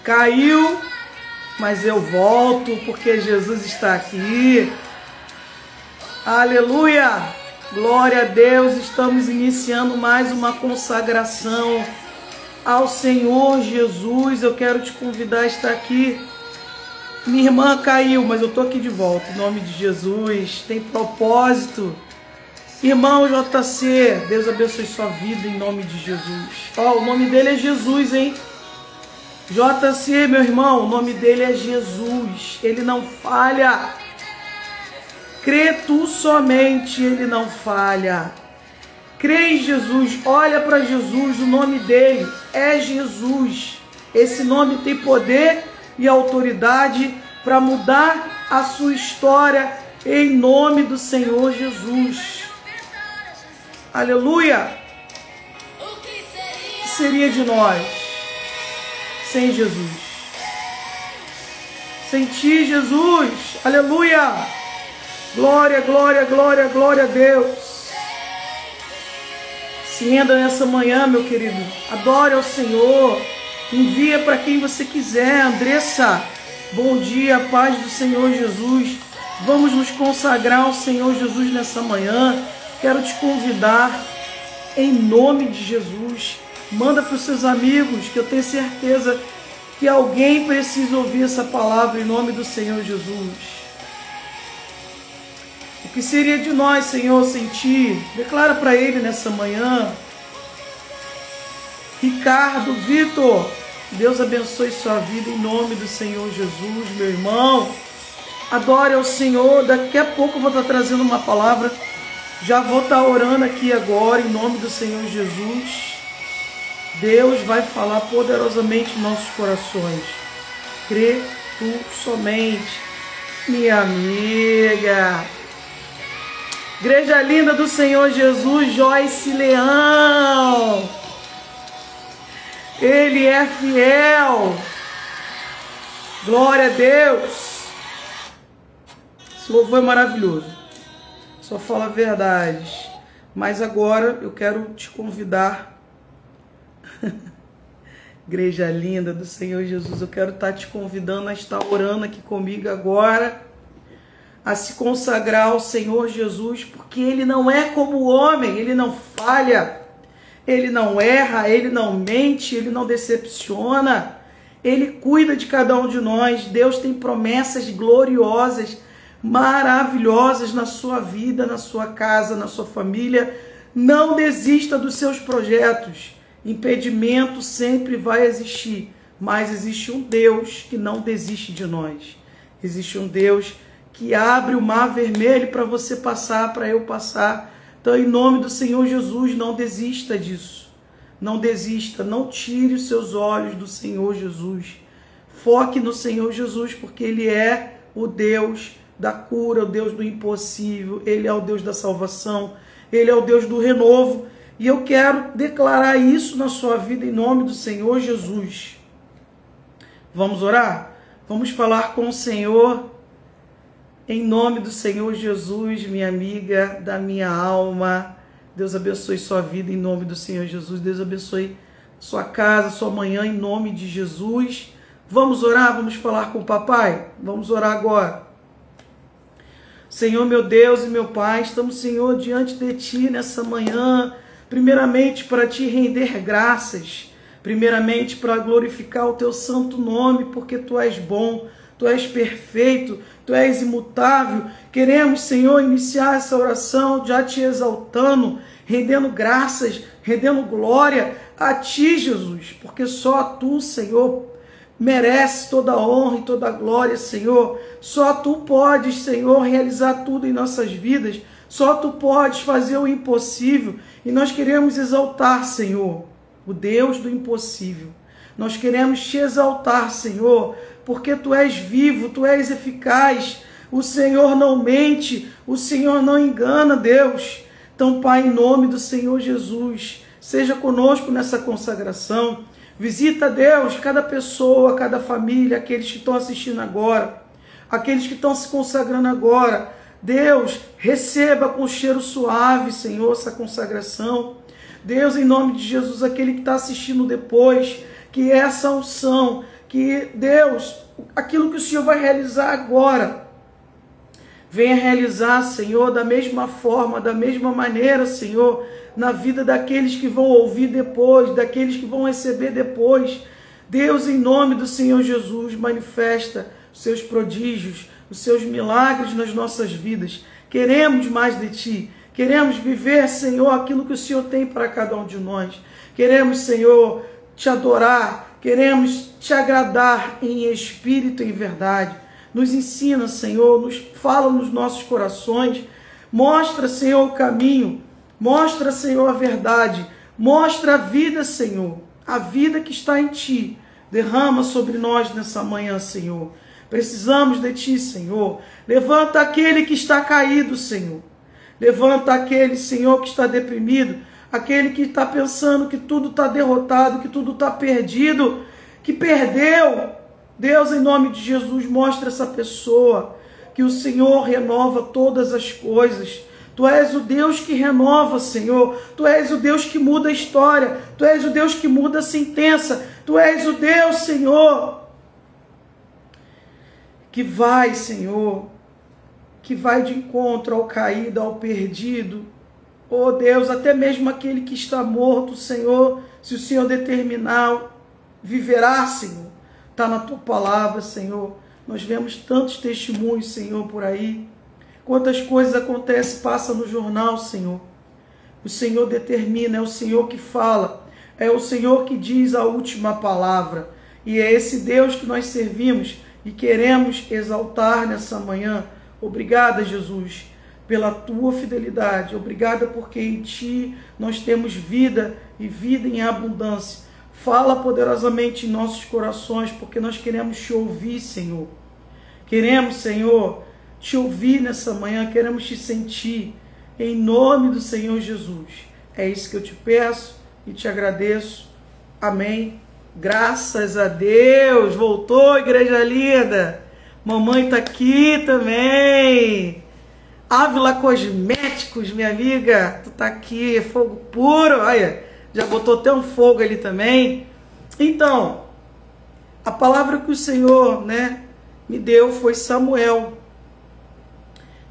Caiu, mas eu volto porque Jesus está aqui. Aleluia! Glória a Deus, estamos iniciando mais uma consagração ao Senhor Jesus. Eu quero te convidar a estar aqui. Minha irmã caiu, mas eu estou aqui de volta, em nome de Jesus. Tem propósito. Irmão JC, Deus abençoe sua vida em nome de Jesus. Ó, o nome dele é Jesus, hein? JC, meu irmão, o nome dele é Jesus. Ele não falha. Crê tu somente, ele não falha. Crê em Jesus, olha para Jesus, o nome dele é Jesus. Esse nome tem poder e autoridade para mudar a sua história em nome do Senhor Jesus. Aleluia! O que seria de nós sem Jesus? Sem ti, Jesus. Aleluia! Glória, glória, glória, glória a Deus. Se anda nessa manhã, meu querido, adore ao Senhor. Envia para quem você quiser. Andressa, bom dia, paz do Senhor Jesus. Vamos nos consagrar ao Senhor Jesus nessa manhã. Quero te convidar, em nome de Jesus, manda para os seus amigos, que eu tenho certeza que alguém precisa ouvir essa palavra em nome do Senhor Jesus. O que seria de nós, Senhor, sem ti? Declara para ele nessa manhã. Ricardo, Vitor, Deus abençoe sua vida em nome do Senhor Jesus, meu irmão. Adore ao Senhor. Daqui a pouco eu vou estar trazendo uma palavra. Já vou estar orando aqui agora, em nome do Senhor Jesus. Deus vai falar poderosamente em nossos corações. Crê tu somente, minha amiga. Igreja linda do Senhor Jesus, Joyce Leão. Ele é fiel. Glória a Deus. Esse louvor é maravilhoso. Só fala a verdade. Mas agora eu quero te convidar. Igreja linda do Senhor Jesus, eu quero estar te convidando a estar orando aqui comigo agora, a se consagrar ao Senhor Jesus, porque Ele não é como o homem, Ele não falha, Ele não erra, Ele não mente, Ele não decepciona, Ele cuida de cada um de nós. Deus tem promessas gloriosas, maravilhosas na sua vida, na sua casa, na sua família. Não desista dos seus projetos. Impedimento sempre vai existir, mas existe um Deus que não desiste de nós. Existe um Deus que abre o mar vermelho para você passar, para eu passar. Então, em nome do Senhor Jesus, não desista disso. Não desista, não tire os seus olhos do Senhor Jesus. Foque no Senhor Jesus, porque Ele é o Deus da cura, o Deus do impossível. Ele é o Deus da salvação. Ele é o Deus do renovo. E eu quero declarar isso na sua vida em nome do Senhor Jesus. Vamos orar? Vamos falar com o Senhor em nome do Senhor Jesus, minha amiga da minha alma. Deus abençoe sua vida em nome do Senhor Jesus. Deus abençoe sua casa, sua manhã em nome de Jesus. Vamos orar? Vamos falar com o papai? Vamos orar agora. Senhor, meu Deus e meu Pai, estamos, Senhor, diante de Ti nessa manhã, primeiramente para Te render graças, primeiramente para glorificar o Teu santo nome, porque Tu és bom, Tu és perfeito, Tu és imutável. Queremos, Senhor, iniciar essa oração já Te exaltando, rendendo graças, rendendo glória a Ti, Jesus, porque só Tu, Senhor, merece toda a honra e toda a glória, Senhor. Só Tu podes, Senhor, realizar tudo em nossas vidas. Só Tu podes fazer o impossível. E nós queremos exaltar, Senhor, o Deus do impossível. Nós queremos Te exaltar, Senhor, porque Tu és vivo, Tu és eficaz. O Senhor não mente, o Senhor não engana, Deus. Então, Pai, em nome do Senhor Jesus, seja conosco nessa consagração. Visita, Deus, cada pessoa, cada família, aqueles que estão assistindo agora, aqueles que estão se consagrando agora. Deus, receba com cheiro suave, Senhor, essa consagração. Deus, em nome de Jesus, aquele que está assistindo depois, que essa unção, que Deus, aquilo que o Senhor vai realizar agora, venha realizar, Senhor, da mesma forma, da mesma maneira, Senhor, na vida daqueles que vão ouvir depois, daqueles que vão receber depois. Deus, em nome do Senhor Jesus, manifesta os seus prodígios, os seus milagres nas nossas vidas. Queremos mais de Ti. Queremos viver, Senhor, aquilo que o Senhor tem para cada um de nós. Queremos, Senhor, Te adorar. Queremos Te agradar em espírito e em verdade. Nos ensina, Senhor, nos fala nos nossos corações. Mostra, Senhor, o caminho. Mostra, Senhor, a verdade. Mostra a vida, Senhor. A vida que está em Ti. Derrama sobre nós nessa manhã, Senhor. Precisamos de Ti, Senhor. Levanta aquele que está caído, Senhor. Levanta aquele, Senhor, que está deprimido. Aquele que está pensando que tudo está derrotado, que tudo está perdido, que perdeu. Deus, em nome de Jesus, mostra essa pessoa que o Senhor renova todas as coisas. Tu és o Deus que renova, Senhor. Tu és o Deus que muda a história. Tu és o Deus que muda a sentença. Tu és o Deus, Senhor, que vai, Senhor, que vai de encontro ao caído, ao perdido. Oh Deus, até mesmo aquele que está morto, Senhor, se o Senhor determinar, viverá, Senhor. Está na Tua palavra, Senhor. Nós vemos tantos testemunhos, Senhor, por aí. Quantas coisas acontecem, passa no jornal, Senhor. O Senhor determina, é o Senhor que fala, é o Senhor que diz a última palavra. E é esse Deus que nós servimos e queremos exaltar nessa manhã. Obrigada, Jesus, pela Tua fidelidade. Obrigada porque em Ti nós temos vida e vida em abundância. Fala poderosamente em nossos corações, porque nós queremos Te ouvir, Senhor. Queremos, Senhor, Te ouvir nessa manhã, queremos Te sentir, em nome do Senhor Jesus. É isso que eu Te peço e Te agradeço. Amém. Graças a Deus. Voltou, igreja linda. Mamãe está aqui também. Ávila Cosméticos, minha amiga, tu tá aqui, fogo puro. Olha, já botou até um fogo ali também. Então, a palavra que o Senhor, me deu foi Samuel.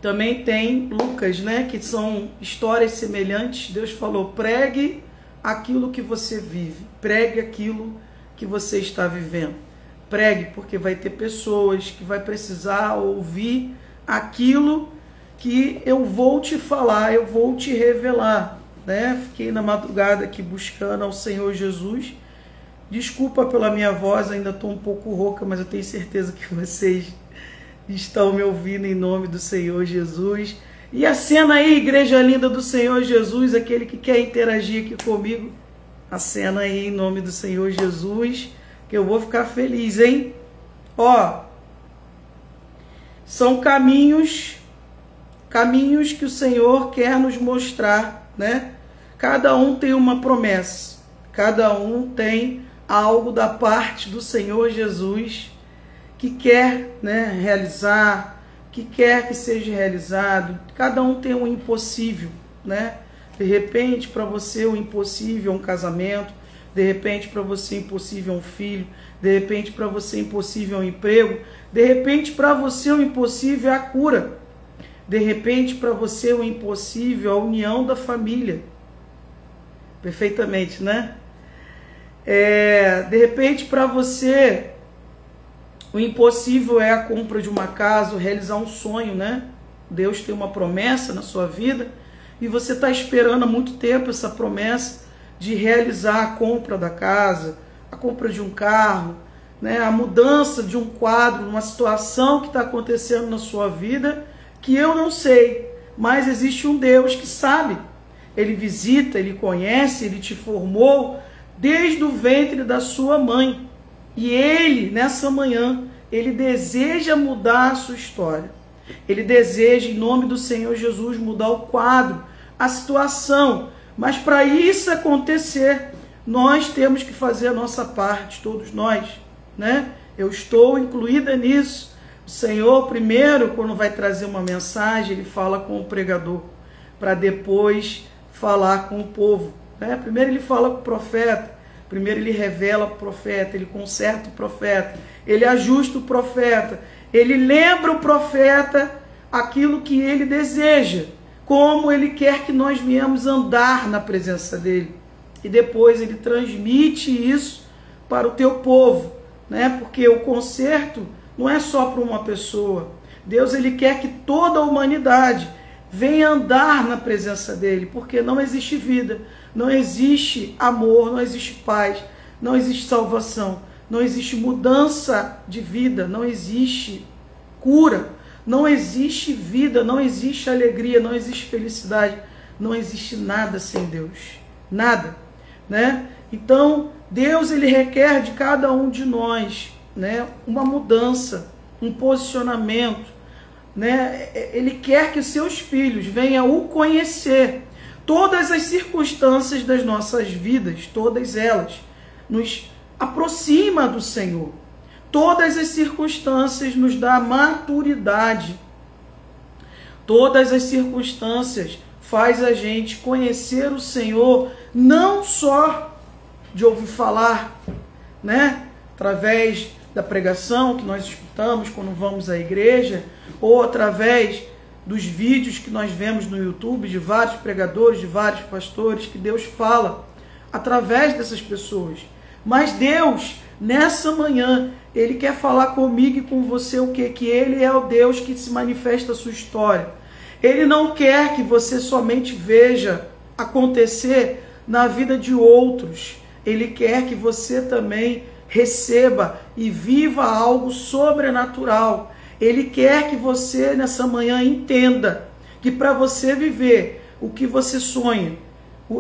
Também tem Lucas, que são histórias semelhantes. Deus falou: pregue aquilo que você vive, pregue aquilo que você está vivendo. Pregue, porque vai ter pessoas que vai precisar ouvir aquilo que eu vou te falar, eu vou te revelar. Fiquei na madrugada aqui buscando ao Senhor Jesus. Desculpa pela minha voz, ainda estou um pouco rouca, mas eu tenho certeza que vocês estão me ouvindo em nome do Senhor Jesus. E acena aí, igreja linda do Senhor Jesus, aquele que quer interagir aqui comigo, acena aí em nome do Senhor Jesus, que eu vou ficar feliz, hein? Ó, são caminhos que o Senhor quer nos mostrar, Cada um tem uma promessa, cada um tem algo da parte do Senhor Jesus que quer, realizar, que quer que seja realizado. Cada um tem um impossível, De repente, para você, o impossível é um casamento. De repente, para você, o impossível é um filho. De repente, para você, o impossível é um emprego. De repente, para você, o impossível é a cura. De repente, para você, o impossível é a união da família. Perfeitamente, de repente, para você, o impossível é a compra de uma casa, realizar um sonho, Deus tem uma promessa na sua vida e você está esperando há muito tempo essa promessa de realizar a compra da casa, a compra de um carro, a mudança de um quadro, uma situação que está acontecendo na sua vida que eu não sei, mas existe um Deus que sabe. Ele visita, Ele conhece, Ele te formou desde o ventre da sua mãe. E Ele, nessa manhã, Ele deseja mudar a sua história. Ele deseja, em nome do Senhor Jesus, mudar o quadro, a situação. Mas para isso acontecer, nós temos que fazer a nossa parte, todos nós, Eu estou incluída nisso. O Senhor, primeiro, quando vai trazer uma mensagem, Ele fala com o pregador, para depois falar com o povo. Primeiro Ele fala com o profeta, Primeiro ele revela o profeta, ele conserta o profeta, ele ajusta o profeta, ele lembra o profeta aquilo que ele deseja, como ele quer que nós venhamos andar na presença dele. E depois ele transmite isso para o teu povo, né? Porque o conserto não é só para uma pessoa. Deus, ele quer que toda a humanidade venha andar na presença dele, porque não existe vida, não existe amor, não existe paz, não existe salvação, não existe mudança de vida, não existe cura, não existe vida, não existe alegria, não existe felicidade, não existe nada sem Deus, nada, né? Então, Deus, ele requer de cada um de nós, né, uma mudança, um posicionamento, né? Ele quer que os seus filhos venham o conhecer. Todas as circunstâncias das nossas vidas, todas elas, nos aproxima do Senhor. Todas as circunstâncias nos dá maturidade. Todas as circunstâncias faz a gente conhecer o Senhor, não só de ouvir falar, né? Através da pregação que nós escutamos quando vamos à igreja, ou através dos vídeos que nós vemos no YouTube de vários pregadores, de vários pastores, que Deus fala através dessas pessoas. Mas Deus, nessa manhã, ele quer falar comigo e com você o quê? Que ele é o Deus que se manifesta a sua história. Ele não quer que você somente veja acontecer na vida de outros. Ele quer que você também receba e viva algo sobrenatural. Ele quer que você nessa manhã entenda que para você viver o que você sonha,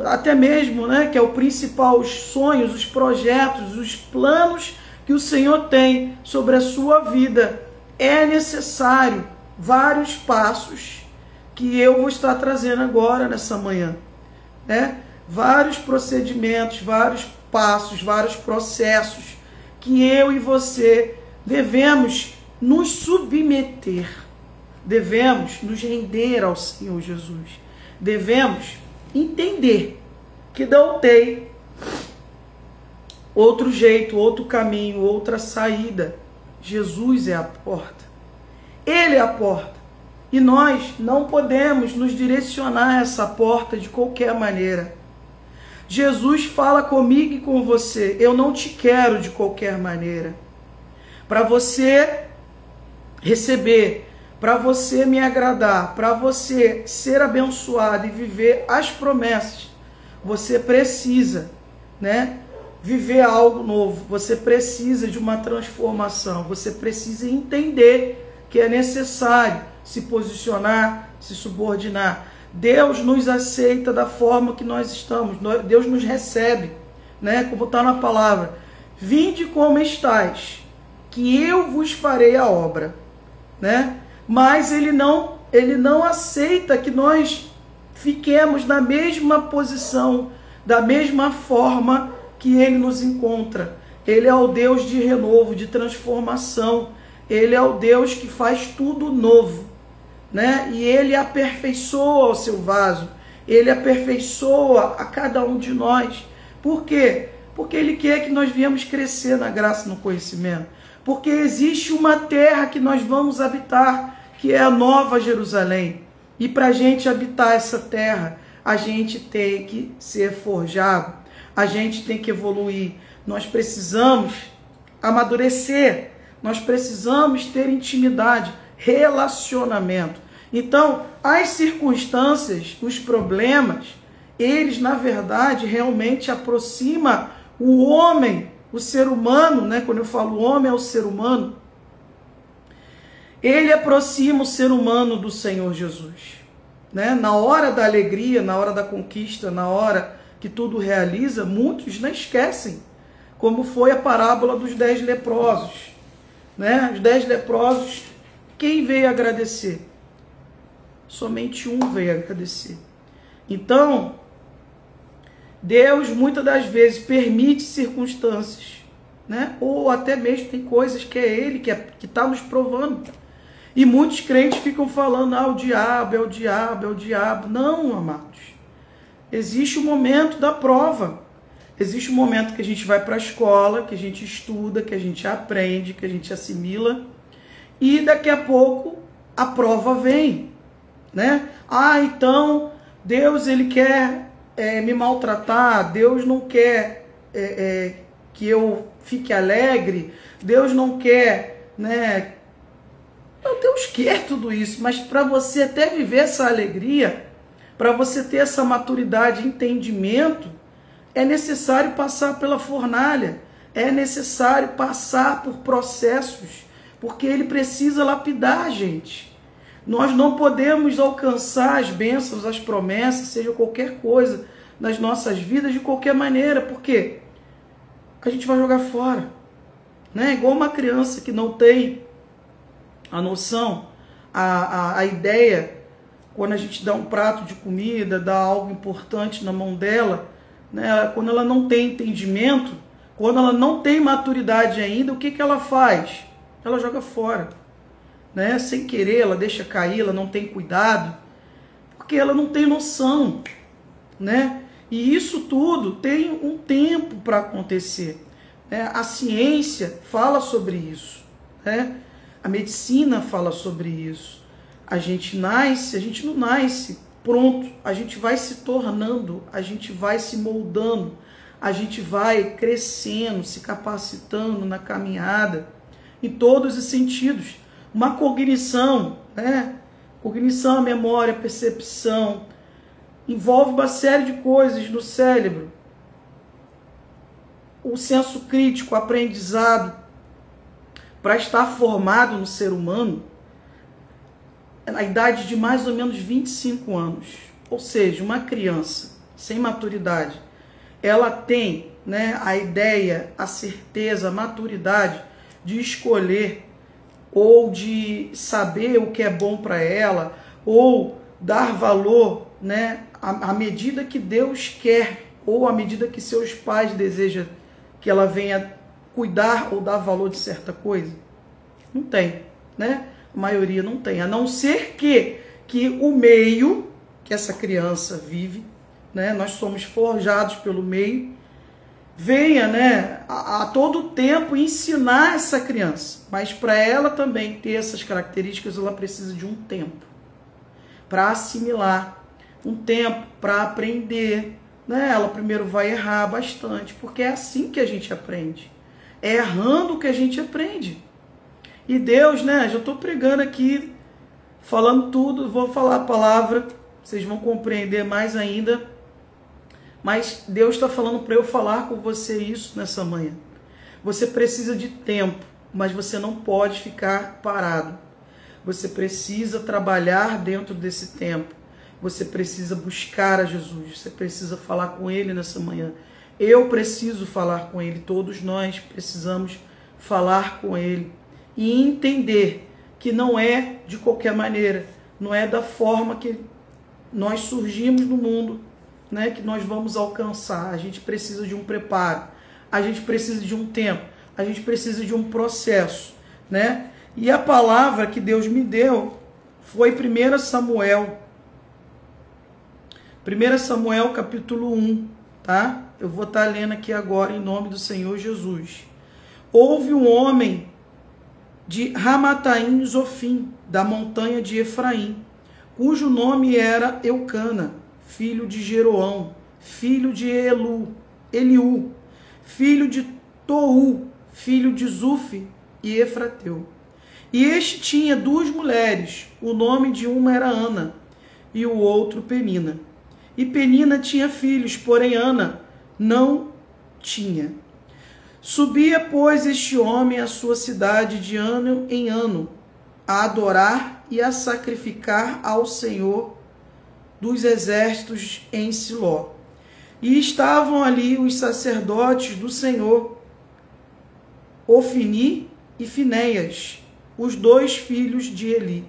até mesmo, né, que é o principal, os sonhos, os projetos, os planos que o Senhor tem sobre a sua vida, é necessário vários passos que eu vou estar trazendo agora nessa manhã, né? Vários procedimentos, vários passos, vários processos que eu e você devemos nos submeter, devemos nos render ao Senhor Jesus, devemos entender que não tem outro jeito, outro caminho, outra saída. Jesus é a porta, ele é a porta, e nós não podemos nos direcionar a essa porta de qualquer maneira. Jesus fala comigo e com você: eu não te quero de qualquer maneira. Para você receber, para você me agradar, para você ser abençoado e viver as promessas, você precisa, né, viver algo novo. Você precisa de uma transformação. Você precisa entender que é necessário se posicionar, se subordinar. Deus nos aceita da forma que nós estamos. Deus nos recebe, né? Como está na palavra: vinde como estáis, que eu vos farei a obra, né? Mas ele não aceita que nós fiquemos na mesma posição, da mesma forma que ele nos encontra. Ele é o Deus de renovo, de transformação. Ele é o Deus que faz tudo novo, né? E ele aperfeiçoa o seu vaso, ele aperfeiçoa a cada um de nós. Por quê? Porque ele quer que nós venhamos crescer na graça e no conhecimento. Porque existe uma terra que nós vamos habitar, que é a Nova Jerusalém. E para a gente habitar essa terra, a gente tem que ser forjado, a gente tem que evoluir. Nós precisamos amadurecer, nós precisamos ter intimidade, relacionamento. Então, as circunstâncias, os problemas, eles na verdade realmente aproximam o homem, o ser humano, né? Quando eu falo homem, é o ser humano. Ele aproxima o ser humano do Senhor Jesus, né? Na hora da alegria, na hora da conquista, na hora que tudo realiza, muitos não esquecem, como foi a parábola dos 10 leprosos, né? Os 10 leprosos, quem veio agradecer? Somente um veio agradecer. Então, Deus muitas das vezes permite circunstâncias, né? Ou até mesmo tem coisas que é Ele que está nos provando. E muitos crentes ficam falando: ah, o diabo, é o diabo, é o diabo. Não, amados. Existe o momento da prova. Existe um momento que a gente vai para a escola, que a gente estuda, que a gente aprende, que a gente assimila, e daqui a pouco a prova vem, né? Ah, então Deus ele quer me maltratar, Deus não quer que eu fique alegre, Deus não quer, né? Deus quer tudo isso, mas para você até viver essa alegria, para você ter essa maturidade, entendimento, é necessário passar pela fornalha, é necessário passar por processos, porque ele precisa lapidar a gente. Nós não podemos alcançar as bênçãos, as promessas, seja qualquer coisa nas nossas vidas de qualquer maneira, porque a gente vai jogar fora, né? Igual uma criança que não tem a noção, a ideia, quando a gente dá um prato de comida, dá algo importante na mão dela, né? Quando ela não tem entendimento, quando ela não tem maturidade ainda, o que ela faz? Ela joga fora, né? Sem querer, ela deixa cair, ela não tem cuidado, porque ela não tem noção, né? E isso tudo tem um tempo para acontecer, né? A ciência fala sobre isso, né? A medicina fala sobre isso. A gente nasce, a gente não nasce pronto, a gente vai se tornando, a gente vai se moldando, a gente vai crescendo, se capacitando na caminhada, em todos os sentidos. Uma cognição, né? Cognição, memória, percepção, envolve uma série de coisas no cérebro. O senso crítico, o aprendizado, para estar formado no ser humano, na idade de mais ou menos 25 anos. Ou seja, uma criança sem maturidade, ela tem, né, a ideia, a certeza, a maturidade de escolher ou de saber o que é bom para ela, ou dar valor, né, à medida que Deus quer, ou à medida que seus pais desejam que ela venha cuidar ou dar valor de certa coisa. Não tem, né? A maioria não tem, a não ser que o meio que essa criança vive, né? Nós somos forjados pelo meio, venha, né, a todo tempo ensinar essa criança, mas para ela também ter essas características, ela precisa de um tempo para assimilar, um tempo para aprender, né? Ela primeiro vai errar bastante, porque é assim que a gente aprende, é errando que a gente aprende. E Deus, né, já estou pregando aqui, falando tudo, vou falar a palavra, vocês vão compreender mais ainda, mas Deus está falando para eu falar com você isso nessa manhã. Você precisa de tempo, mas você não pode ficar parado. Você precisa trabalhar dentro desse tempo. Você precisa buscar a Jesus, você precisa falar com Ele nessa manhã. Eu preciso falar com Ele, todos nós precisamos falar com Ele. E entender que não é de qualquer maneira, não é da forma que nós surgimos no mundo, né, que nós vamos alcançar. A gente precisa de um preparo, a gente precisa de um tempo, a gente precisa de um processo, né? E a palavra que Deus me deu foi 1 Samuel. 1 Samuel capítulo 1, tá? Eu vou estar lendo aqui agora em nome do Senhor Jesus. Houve um homem de Ramataim Zofim, da montanha de Efraim, cujo nome era Eucana, filho de Jeroão, filho de Eliú, filho de Tou, filho de Zufi e Efrateu. E este tinha duas mulheres, o nome de uma era Ana e o outro Penina. E Penina tinha filhos, porém Ana não tinha. Subia, pois, este homem à sua cidade de ano em ano, a adorar e a sacrificar ao Senhor dos exércitos em Siló. E estavam ali os sacerdotes do Senhor, Ofni e Finéias, os dois filhos de Eli.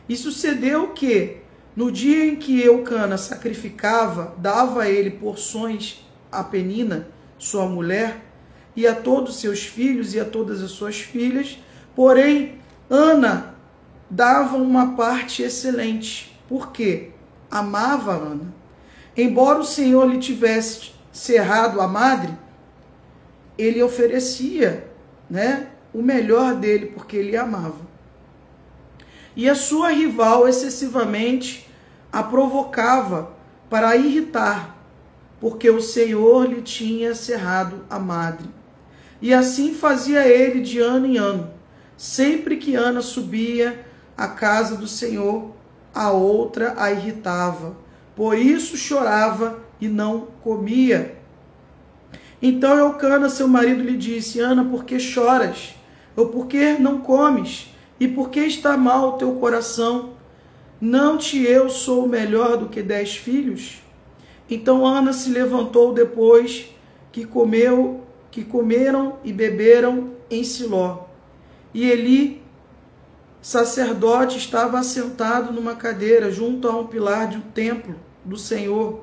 E sucedeu que, no dia em que Eucana sacrificava, dava a ele porções a Penina, sua mulher, e a todos seus filhos e a todas as suas filhas, porém Ana dava uma parte excelente, porque amava Ana. Embora o Senhor lhe tivesse cerrado a madre, ele oferecia, né, o melhor dele, porque ele amava. E a sua rival excessivamente a provocava para a irritar, porque o Senhor lhe tinha cerrado a madre. E assim fazia ele de ano em ano. Sempre que Ana subia à casa do Senhor, a outra a irritava. Por isso chorava e não comia. Então Eucana, seu marido, lhe disse: Ana, por que choras? Ou por que não comes? E por que está mal o teu coração? Não te eu sou melhor do que 10 filhos? Então Ana se levantou depois que comeram e beberam em Siló. E Eli, sacerdote, estava assentado numa cadeira junto a um pilar do templo do Senhor.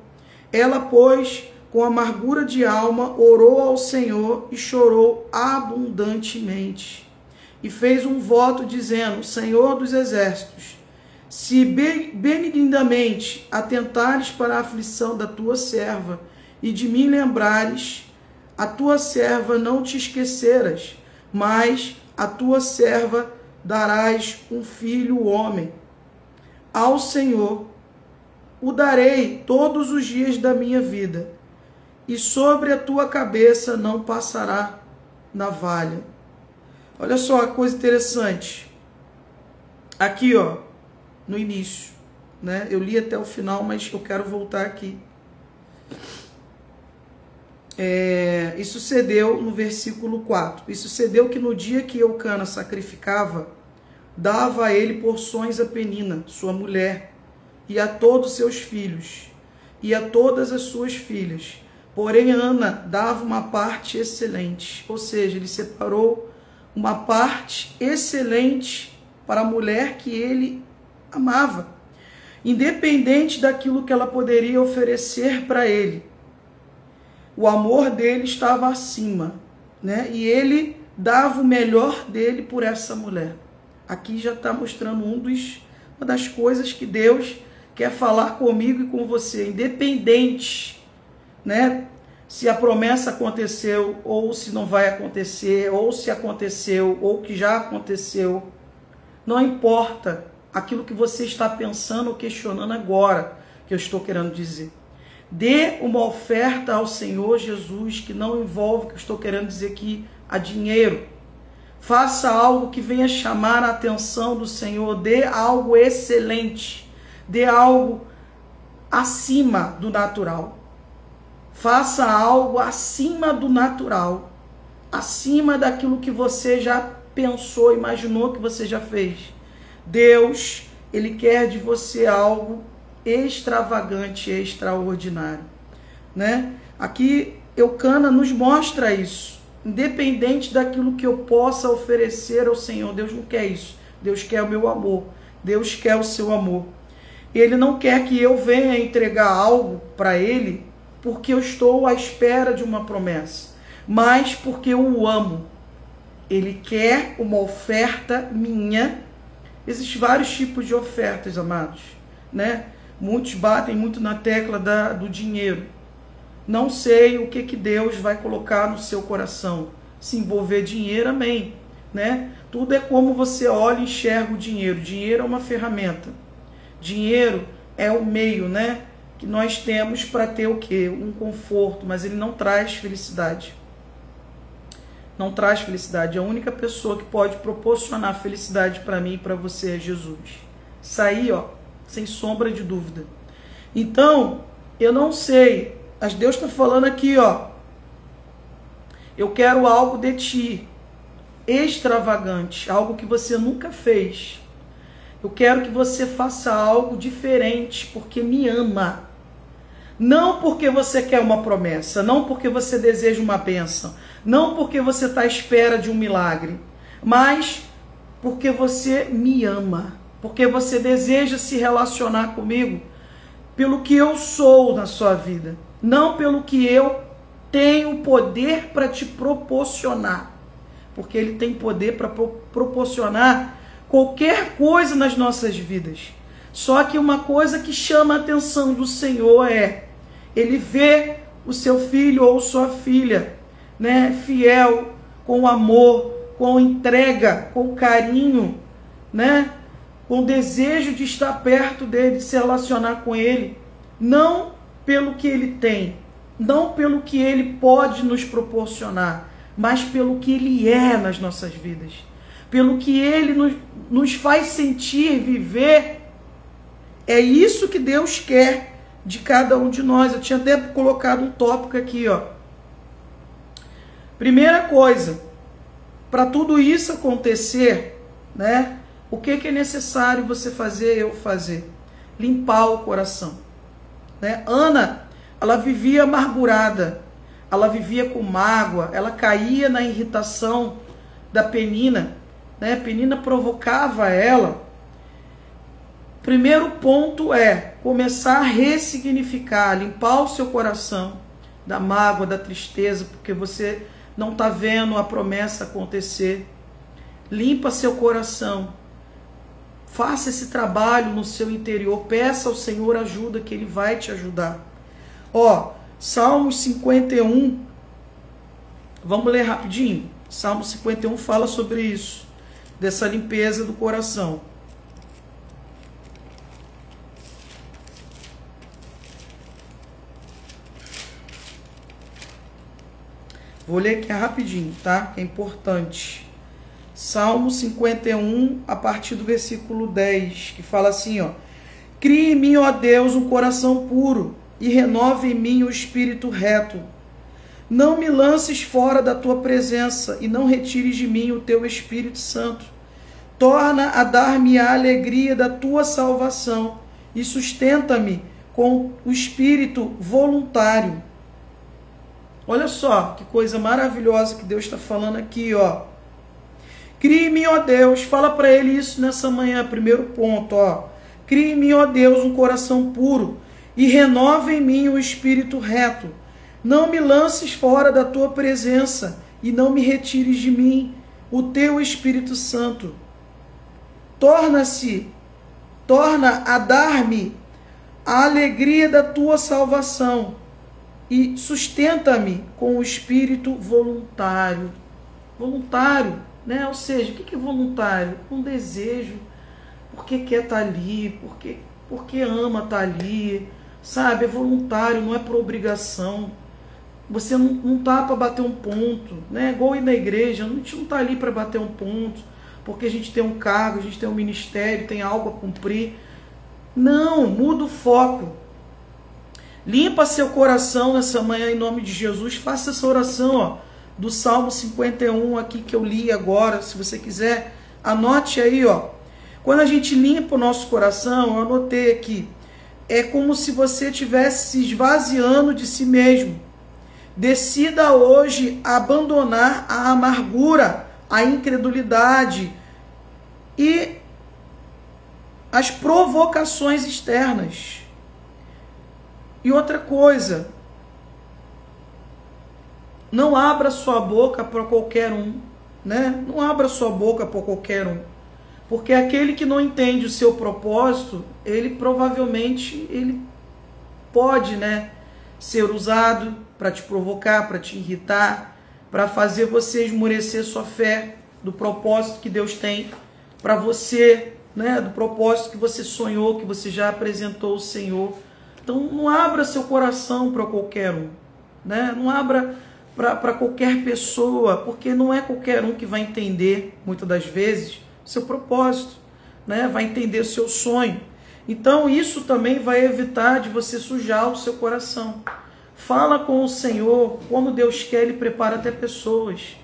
Ela, pois, com amargura de alma, orou ao Senhor e chorou abundantemente. E fez um voto dizendo: Senhor dos exércitos, se benignamente atentares para a aflição da tua serva e de mim lembrares, a tua serva não te esqueceras, mas a tua serva darás um filho homem. Ao Senhor o darei todos os dias da minha vida, e sobre a tua cabeça não passará navalha. Olha só a coisa interessante. Aqui, ó, no início, né? Eu li até o final, mas eu quero voltar aqui. E sucedeu no versículo 4. E sucedeu que no dia que Eucana sacrificava, dava a ele porções a Penina, sua mulher, e a todos seus filhos, e a todas as suas filhas. Porém, Ana dava uma parte excelente, ou seja, ele separou uma parte excelente para a mulher que ele amava, independente daquilo que ela poderia oferecer para ele. O amor dele estava acima, né? E ele dava o melhor dele por essa mulher. Aqui já está mostrando uma das coisas que Deus quer falar comigo e com você, independente, né? Se a promessa aconteceu, ou se não vai acontecer, ou se aconteceu, ou que já aconteceu. Não importa aquilo que você está pensando ou questionando agora, que eu estou querendo dizer. Dê uma oferta ao Senhor Jesus que não envolve, que eu estou querendo dizer aqui, a dinheiro. Faça algo que venha chamar a atenção do Senhor. Dê algo excelente. Dê algo acima do natural. Faça algo acima do natural. Acima daquilo que você já pensou, imaginou que você já fez. Deus, Ele quer de você algo extravagante, extraordinário, né? Aqui Eucana nos mostra isso. Independente daquilo que eu possa oferecer ao Senhor, Deus não quer isso. Deus quer o meu amor. Deus quer o seu amor. Ele não quer que eu venha entregar algo para Ele porque eu estou à espera de uma promessa, mas porque eu o amo. Ele quer uma oferta minha. Existem vários tipos de ofertas, amados, né? Muitos batem muito na tecla do dinheiro. Não sei o que Deus vai colocar no seu coração. Se envolver dinheiro, amém, né? Tudo é como você olha e enxerga o dinheiro. Dinheiro é uma ferramenta. Dinheiro é um meio, né, que nós temos para ter o quê? Um conforto, mas ele não traz felicidade. Não traz felicidade. A única pessoa que pode proporcionar felicidade para mim e para você é Jesus. Isso aí, ó, sem sombra de dúvida. Então, eu não sei, mas Deus está falando aqui, ó. Eu quero algo de ti, extravagante, algo que você nunca fez. Eu quero que você faça algo diferente, porque me ama. Não porque você quer uma promessa, não porque você deseja uma bênção, não porque você está à espera de um milagre, mas porque você me ama, porque você deseja se relacionar comigo pelo que eu sou na sua vida, não pelo que eu tenho poder para te proporcionar, porque Ele tem poder para proporcionar qualquer coisa nas nossas vidas. Só que uma coisa que chama a atenção do Senhor é, Ele vê o seu filho ou sua filha, né, fiel, com amor, com entrega, com carinho, né, com desejo de estar perto dele, de se relacionar com ele, não pelo que ele tem, não pelo que ele pode nos proporcionar, mas pelo que ele é nas nossas vidas, pelo que ele nos faz sentir, viver. É isso que Deus quer de cada um de nós. Eu tinha até colocado um tópico aqui, ó. Primeira coisa, para tudo isso acontecer, né? O que é necessário você fazer, eu fazer? Limpar o coração, né? Ana, ela vivia amargurada, ela vivia com mágoa, ela caía na irritação da Penina, né? Penina provocava ela. Primeiro ponto é começar a ressignificar, limpar o seu coração da mágoa, da tristeza, porque você não está vendo a promessa acontecer. Limpa seu coração. Faça esse trabalho no seu interior. Peça ao Senhor ajuda, que Ele vai te ajudar. Ó, Salmos 51. Vamos ler rapidinho. Salmo 51 fala sobre isso, dessa limpeza do coração. Vou ler aqui rapidinho, tá? Que é importante. Salmo 51, a partir do versículo 10, que fala assim, ó: Crie em mim, ó Deus, um coração puro, e renove em mim o espírito reto. Não me lances fora da tua presença, e não retires de mim o teu Espírito Santo. Torna a dar-me a alegria da tua salvação, e sustenta-me com o espírito voluntário. Olha só que coisa maravilhosa que Deus está falando aqui, ó. Crie em mim, ó Deus, fala para ele isso nessa manhã, primeiro ponto, ó. Crie em mim, ó Deus, um coração puro e renova em mim o espírito reto. Não me lances fora da tua presença e não me retires de mim o teu Espírito Santo. Torna a dar-me a alegria da tua salvação e sustenta-me com o espírito voluntário. Voluntário, né? Ou seja, o que é voluntário? Um desejo, porque quer estar ali, porque ama estar ali, sabe? É voluntário, não é por obrigação. Você não está para bater um ponto, né? Igual ir na igreja, a gente não está ali para bater um ponto, porque a gente tem um cargo, a gente tem um ministério, tem algo a cumprir. Não, muda o foco. Limpa seu coração nessa manhã em nome de Jesus. Faça essa oração, ó, do Salmo 51 aqui que eu li agora. Se você quiser, anote aí, ó. Quando a gente limpa o nosso coração, eu anotei aqui, é como se você estivesse se esvaziando de si mesmo. Decida hoje abandonar a amargura, a incredulidade e as provocações externas. E outra coisa, não abra sua boca para qualquer um, né? Não abra sua boca para qualquer um, porque aquele que não entende o seu propósito, ele provavelmente pode, né, ser usado para te provocar, para te irritar, para fazer você esmorecer sua fé do propósito que Deus tem para você, né? Do propósito que você sonhou, que você já apresentou ao Senhor. Então não abra seu coração para qualquer um, né? Não abra para qualquer pessoa, porque não é qualquer um que vai entender, muitas das vezes, o seu propósito, né? Vai entender o seu sonho. Então isso também vai evitar de você sujar o seu coração. Fala com o Senhor, como Deus quer, Ele prepara até pessoas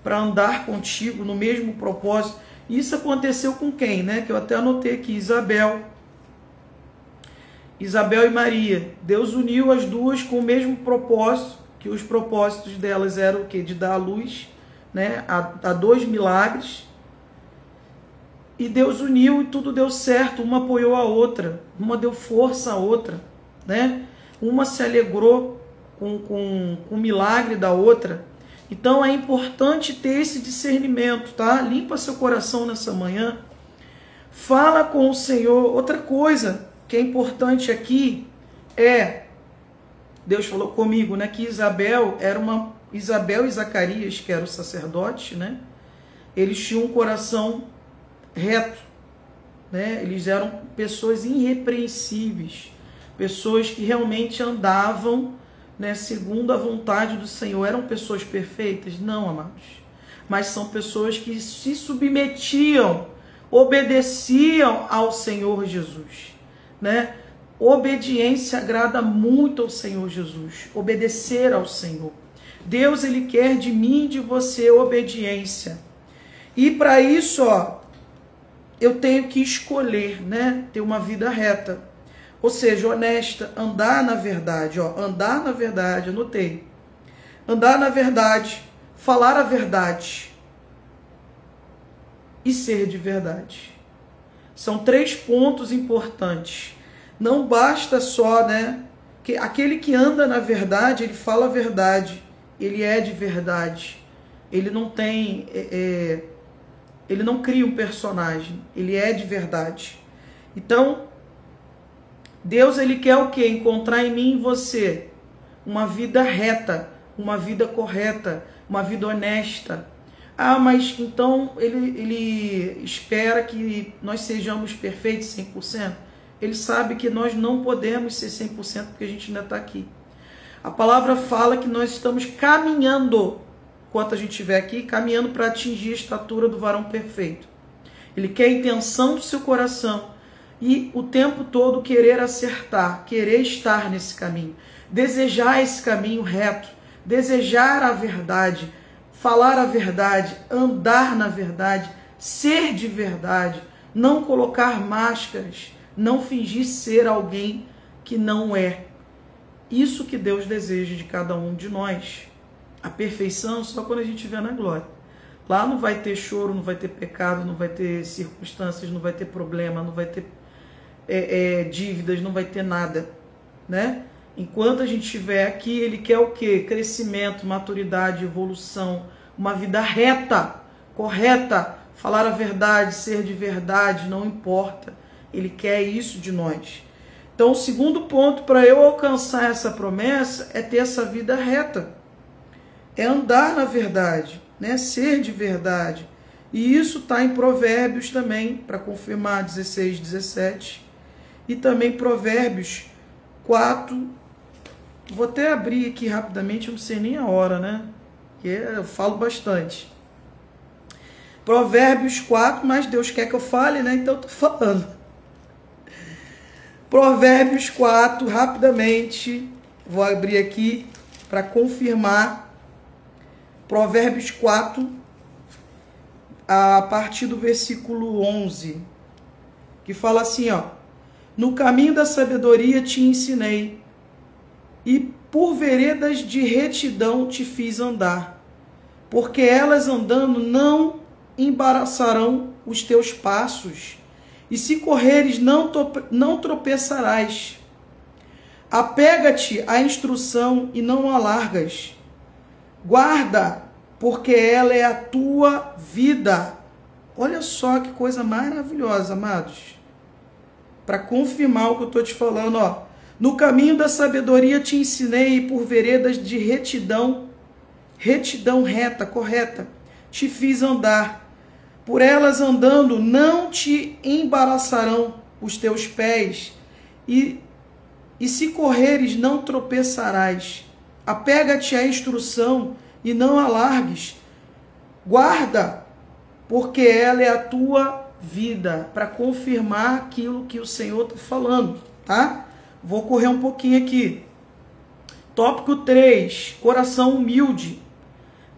para andar contigo no mesmo propósito. Isso aconteceu com quem, né? Que eu até anotei aqui, Isabel e Maria. Deus uniu as duas com o mesmo propósito, que os propósitos delas eram o quê? De dar à luz, né? A 2 milagres. E Deus uniu e tudo deu certo. Uma apoiou a outra, uma deu força à outra, né? Uma se alegrou com o milagre da outra. Então é importante ter esse discernimento, tá? Limpa seu coração nessa manhã. Fala com o Senhor. Outra coisa que é importante aqui é Deus falou comigo, né, que Isabel e Zacarias, que eram sacerdotes, né, eles tinham um coração reto, né, eles eram pessoas irrepreensíveis, pessoas que realmente andavam, né, segundo a vontade do Senhor. Eram pessoas perfeitas? Não, amados. Mas são pessoas que se submetiam, obedeciam ao Senhor Jesus, né? Obediência agrada muito ao Senhor Jesus. Obedecer ao Senhor. Deus, Ele quer de mim e de você obediência. E para isso, ó, eu tenho que escolher, né, ter uma vida reta. Ou seja, honesta, andar na verdade, ó, andar na verdade, anotei. Andar na verdade, falar a verdade e ser de verdade. São 3 pontos importantes. Não basta só, né, que aquele que anda na verdade, ele fala a verdade, ele é de verdade. Ele não tem, ele não cria um personagem, ele é de verdade. Então, Deus, Ele quer o quê? Encontrar em mim e em você uma vida reta, uma vida correta, uma vida honesta. Ah, mas então ele espera que nós sejamos perfeitos 100%? Ele sabe que nós não podemos ser 100% porque a gente ainda está aqui. A palavra fala que nós estamos caminhando, enquanto a gente estiver aqui, caminhando para atingir a estatura do varão perfeito. Ele quer a intenção do seu coração e o tempo todo querer acertar, querer estar nesse caminho, desejar esse caminho reto, desejar a verdade, falar a verdade, andar na verdade, ser de verdade, não colocar máscaras, não fingir ser alguém que não é. Isso que Deus deseja de cada um de nós. A perfeição só quando a gente estiver na glória. Lá não vai ter choro, não vai ter pecado, não vai ter circunstâncias, não vai ter problema, não vai ter dívidas, não vai ter nada, né? Enquanto a gente estiver aqui, Ele quer o quê? Crescimento, maturidade, evolução, uma vida reta, correta, falar a verdade, ser de verdade, não importa. Ele quer isso de nós. Então, o segundo ponto para eu alcançar essa promessa é ter essa vida reta, é andar na verdade, né? Ser de verdade. E isso está em Provérbios também, para confirmar 16, 17. E também Provérbios 4, vou até abrir aqui rapidamente, eu não sei nem a hora, né? Porque eu falo bastante. Provérbios 4, mas Deus quer que eu fale, né? Então eu tô falando. Provérbios 4, rapidamente, vou abrir aqui para confirmar. Provérbios 4, a partir do versículo 11, que fala assim, ó: no caminho da sabedoria te ensinei, e por veredas de retidão te fiz andar, porque elas andando não embaraçarão os teus passos, e se correres não tropeçarás. Apega-te à instrução e não a largas. Guarda, porque ela é a tua vida. Olha só que coisa maravilhosa, amados. Para confirmar o que eu estou te falando, ó. No caminho da sabedoria te ensinei, e por veredas de retidão reta, correta, te fiz andar. Por elas andando não te embaraçarão os teus pés, e se correres não tropeçarás. Apega-te à instrução e não a largues. Guarda, porque ela é a tua vida, para confirmar aquilo que o Senhor está falando, tá? Vou correr um pouquinho aqui. Tópico 3, coração humilde.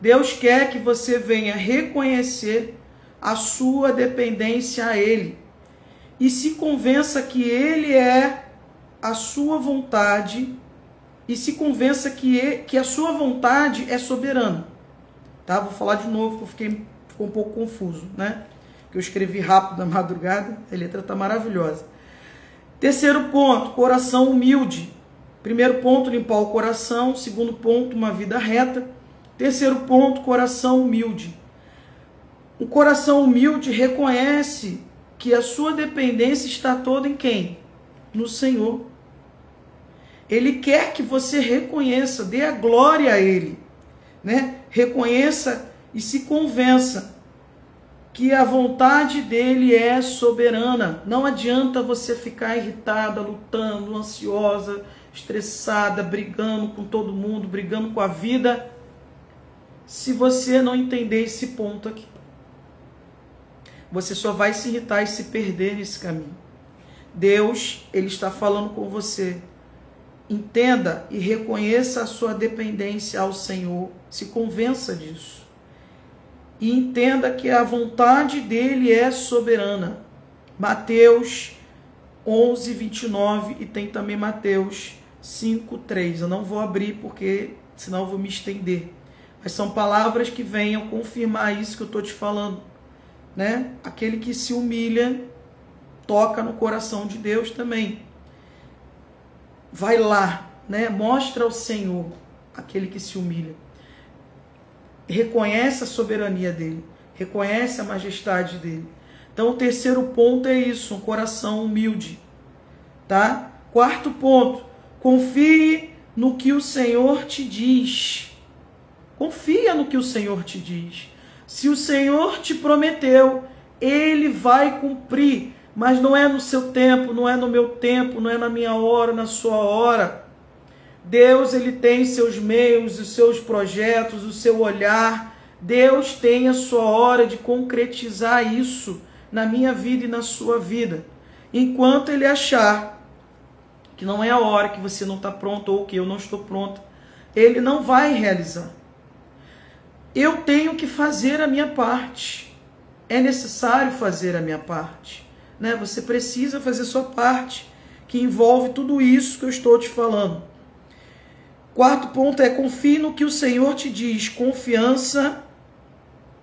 Deus quer que você venha reconhecer a sua dependência a Ele e se convença que Ele é a sua vontade, e se convença que a sua vontade é soberana. Tá? Vou falar de novo, porque ficou um pouco confuso, né? Que eu escrevi rápido na madrugada, a letra está maravilhosa. Terceiro ponto, coração humilde. Primeiro ponto, limpar o coração. Segundo ponto, uma vida reta. Terceiro ponto, coração humilde. O coração humilde reconhece que a sua dependência está toda em quem? No Senhor. Ele quer que você reconheça, dê a glória a Ele, né? Reconheça e se convença que a vontade dele é soberana. Não adianta você ficar irritada, lutando, ansiosa, estressada, brigando com todo mundo, brigando com a vida, se você não entender esse ponto aqui. Você só vai se irritar e se perder nesse caminho. Deus, Ele está falando com você. Entenda e reconheça a sua dependência ao Senhor. Se convença disso. E entenda que a vontade dele é soberana. Mateus 11, 29 e tem também Mateus 5, 3. Eu não vou abrir porque senão eu vou me estender. Mas são palavras que venham confirmar isso que eu estou te falando, né? Aquele que se humilha toca no coração de Deus também. Vai lá, né? Mostra ao Senhor aquele que se humilha. Reconhece a soberania dele, reconhece a majestade dele. Então o terceiro ponto é isso, um coração humilde, tá? Quarto ponto, confie no que o Senhor te diz. Confia no que o Senhor te diz. Se o Senhor te prometeu, Ele vai cumprir, mas não é no seu tempo, não é no meu tempo, não é na minha hora, na sua hora. Deus, Ele tem seus meios, os seus projetos, o seu olhar. Deus tem a sua hora de concretizar isso na minha vida e na sua vida. Enquanto Ele achar que não é a hora, que você não está pronto ou que eu não estou pronta, Ele não vai realizar. Eu tenho que fazer a minha parte. É necessário fazer a minha parte, né? Você precisa fazer a sua parte, que envolve tudo isso que eu estou te falando. Quarto ponto é confie no que o Senhor te diz. Confiança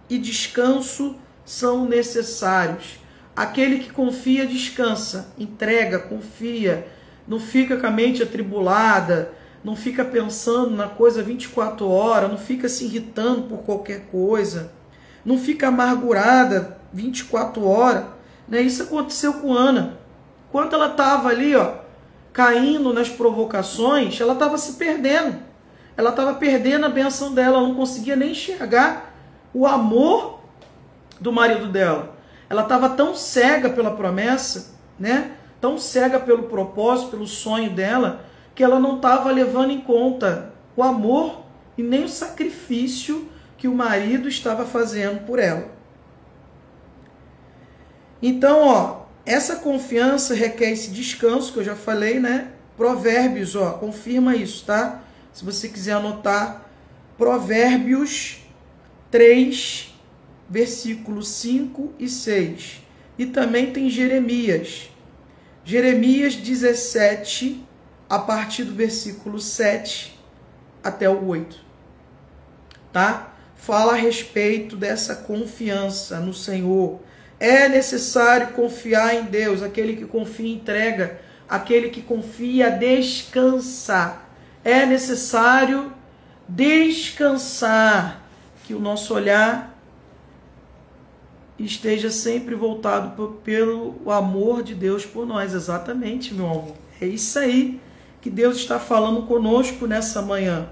e descanso são necessários. Aquele que confia, descansa, entrega, confia, não fica com a mente atribulada, não fica pensando na coisa 24 horas, não fica se irritando por qualquer coisa, não fica amargurada 24 horas. Né? Isso aconteceu com Ana. Enquanto ela estava ali, ó, caindo nas provocações, ela estava se perdendo. Ela estava perdendo a benção dela, ela não conseguia nem enxergar o amor do marido dela. Ela estava tão cega pela promessa, né? Tão cega pelo propósito, pelo sonho dela, que ela não estava levando em conta o amor e nem o sacrifício que o marido estava fazendo por ela. Então, ó, essa confiança requer esse descanso que eu já falei, né? Provérbios, ó, confirma isso, tá? Se você quiser anotar, Provérbios 3, versículos 5 e 6. E também tem Jeremias. Jeremias 17, a partir do versículo 7 até o 8. Tá? Fala a respeito dessa confiança no Senhor. É necessário confiar em Deus. Aquele que confia, entrega. Aquele que confia, descansa. É necessário descansar. Que o nosso olhar esteja sempre voltado pelo amor de Deus por nós. Exatamente, meu amor. É isso aí que Deus está falando conosco nessa manhã.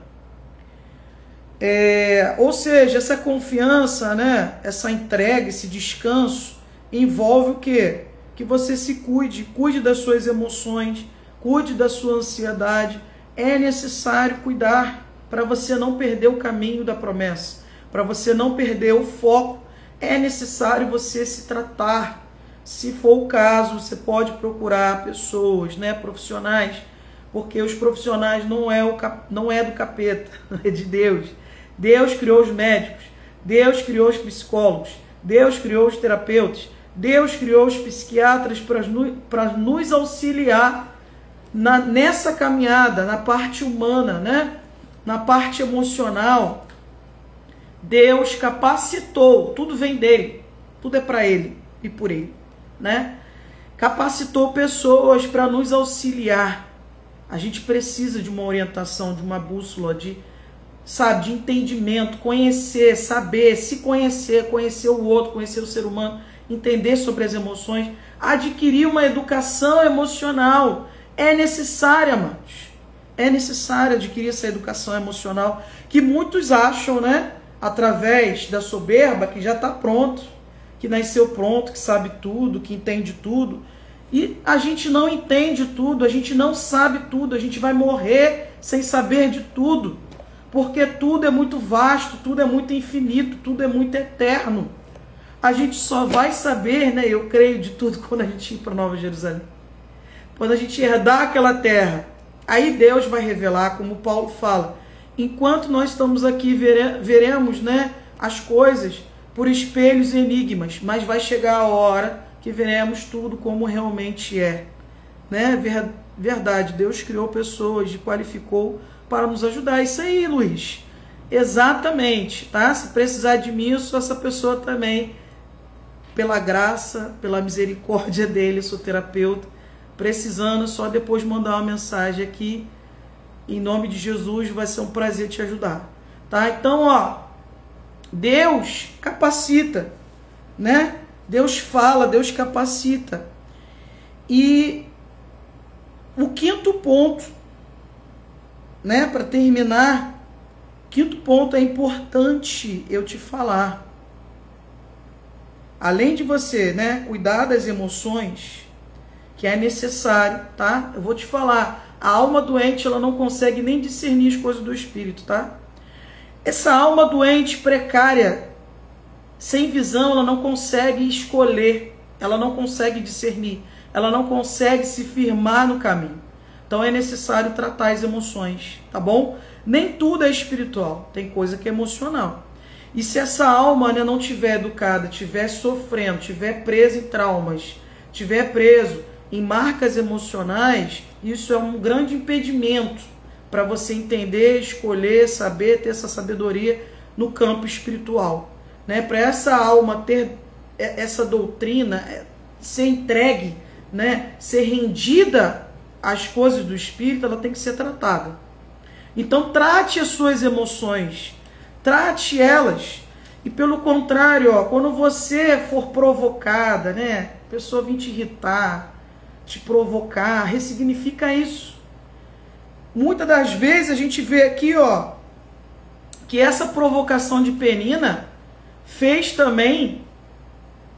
Ou seja, essa confiança, né, essa entrega, esse descanso, envolve o quê? Que você se cuide das suas emoções, cuide da sua ansiedade. É necessário cuidar para você não perder o caminho da promessa, para você não perder o foco. É necessário você se tratar. Se for o caso, você pode procurar pessoas, né, profissionais, porque os profissionais não é do capeta, é de Deus. Deus criou os médicos, Deus criou os psicólogos, Deus criou os terapeutas, Deus criou os psiquiatras para nos auxiliar nessa caminhada, na parte humana, né? Na parte emocional. Deus capacitou, tudo vem dele, tudo é para ele e por ele, né? Capacitou pessoas para nos auxiliar. A gente precisa de uma orientação, de uma bússola, de entendimento, conhecer, saber, se conhecer, conhecer o outro, conhecer o ser humano, entender sobre as emoções, adquirir uma educação emocional. É necessária, amados. É necessário adquirir essa educação emocional, que muitos acham, né, através da soberba, que já está pronto, que nasceu pronto, que sabe tudo, que entende tudo. E a gente não entende tudo, a gente não sabe tudo, a gente vai morrer sem saber de tudo, porque tudo é muito vasto, tudo é muito infinito, tudo é muito eterno. A gente só vai saber, né, eu creio, de tudo quando a gente ir para Nova Jerusalém. Quando a gente herdar aquela terra, aí Deus vai revelar, como Paulo fala. Enquanto nós estamos aqui, veremos, né, as coisas por espelhos e enigmas, mas vai chegar a hora que veremos tudo como realmente é. Né? Verdade, Deus criou pessoas e qualificou para nos ajudar. Isso aí, Luiz. Exatamente, tá? Se precisar de mim, eu sou essa pessoa também. Pela graça, pela misericórdia dele, sou terapeuta. Precisando, só depois mandar uma mensagem aqui. Em nome de Jesus, vai ser um prazer te ajudar. Tá? Então, ó, Deus capacita, né? Deus fala, Deus capacita. E o quinto ponto, né, para terminar, quinto ponto é importante eu te falar. Além de você, né, cuidar das emoções, que é necessário, tá? Eu vou te falar, a alma doente, ela não consegue nem discernir as coisas do espírito, tá? Essa alma doente, precária, sem visão, ela não consegue escolher, ela não consegue discernir, ela não consegue se firmar no caminho. Então é necessário tratar as emoções, tá bom? Nem tudo é espiritual, tem coisa que é emocional. E se essa alma, né, não tiver educada, tiver sofrendo, tiver presa em traumas, tiver preso em marcas emocionais, isso é um grande impedimento para você entender, escolher, saber, ter essa sabedoria no campo espiritual. Né? Para essa alma ter essa doutrina, ser entregue, né, ser rendida às coisas do espírito, ela tem que ser tratada. Então trate as suas emoções, trate elas. E pelo contrário, ó, quando você for provocada, né, a pessoa vir te irritar, te provocar, ressignifica isso. Muitas das vezes a gente vê aqui, ó, que essa provocação de Penina fez também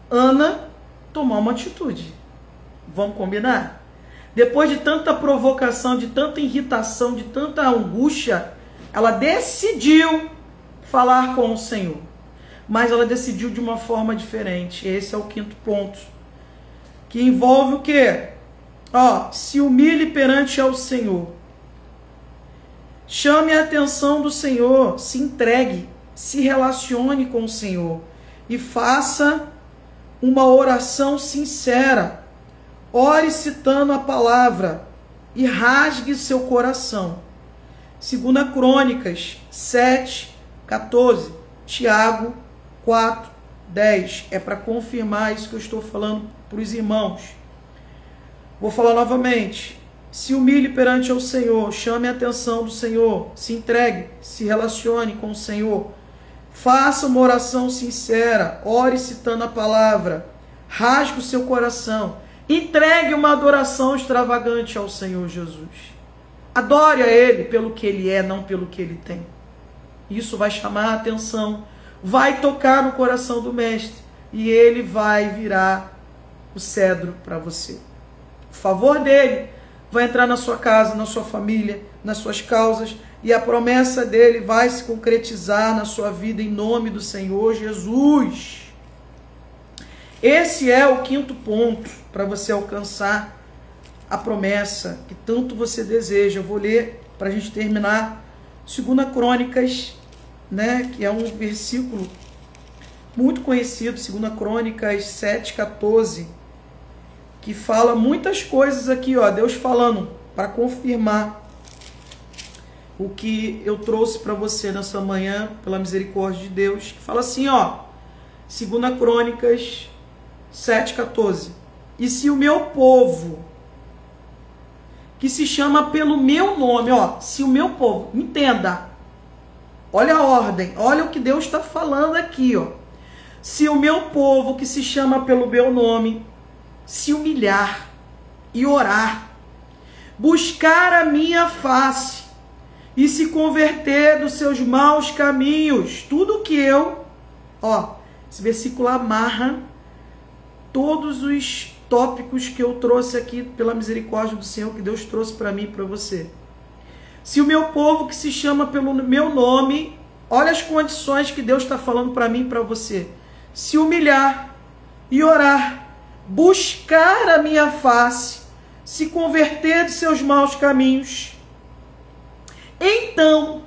Ana tomar uma atitude. Vamos combinar? Depois de tanta provocação, de tanta irritação, de tanta angústia, ela decidiu falar com o Senhor. Mas ela decidiu de uma forma diferente. Esse é o quinto ponto. Que envolve o quê? Ó, se humilhe perante ao Senhor. Chame a atenção do Senhor, se entregue, se relacione com o Senhor e faça uma oração sincera. Ore citando a palavra e rasgue seu coração. 2 Crônicas 7, 14, Tiago 4, 10. É para confirmar isso que eu estou falando para os irmãos. Vou falar novamente. Se humilhe perante ao Senhor, chame a atenção do Senhor, se entregue, se relacione com o Senhor. Faça uma oração sincera, ore citando a palavra, rasgue o seu coração, entregue uma adoração extravagante ao Senhor Jesus. Adore a Ele pelo que Ele é, não pelo que Ele tem. Isso vai chamar a atenção, vai tocar no coração do Mestre e Ele vai virar o cedro para você. O favor dele vai entrar na sua casa, na sua família, nas suas causas, e a promessa dele vai se concretizar na sua vida em nome do Senhor Jesus. Esse é o quinto ponto para você alcançar a promessa que tanto você deseja. Eu vou ler para a gente terminar 2 Crônicas, né, que é um versículo muito conhecido, 2 Crônicas 7, 14, que fala muitas coisas aqui, ó, Deus falando para confirmar o que eu trouxe para você nessa manhã, pela misericórdia de Deus, que fala assim, ó, 2 Crônicas 7, 14. E se o meu povo, que se chama pelo meu nome, ó, se o meu povo, entenda, olha a ordem, olha o que Deus está falando aqui, ó. Se o meu povo, que se chama pelo meu nome, se humilhar e orar, buscar a minha face e se converter dos seus maus caminhos. Tudo que esse versículo amarra todos os tópicos que eu trouxe aqui pela misericórdia do Senhor, que Deus trouxe para mim e para você. Se o meu povo que se chama pelo meu nome, olha as condições que Deus está falando para mim e para você, se humilhar e orar, buscar a minha face, se converter de seus maus caminhos, então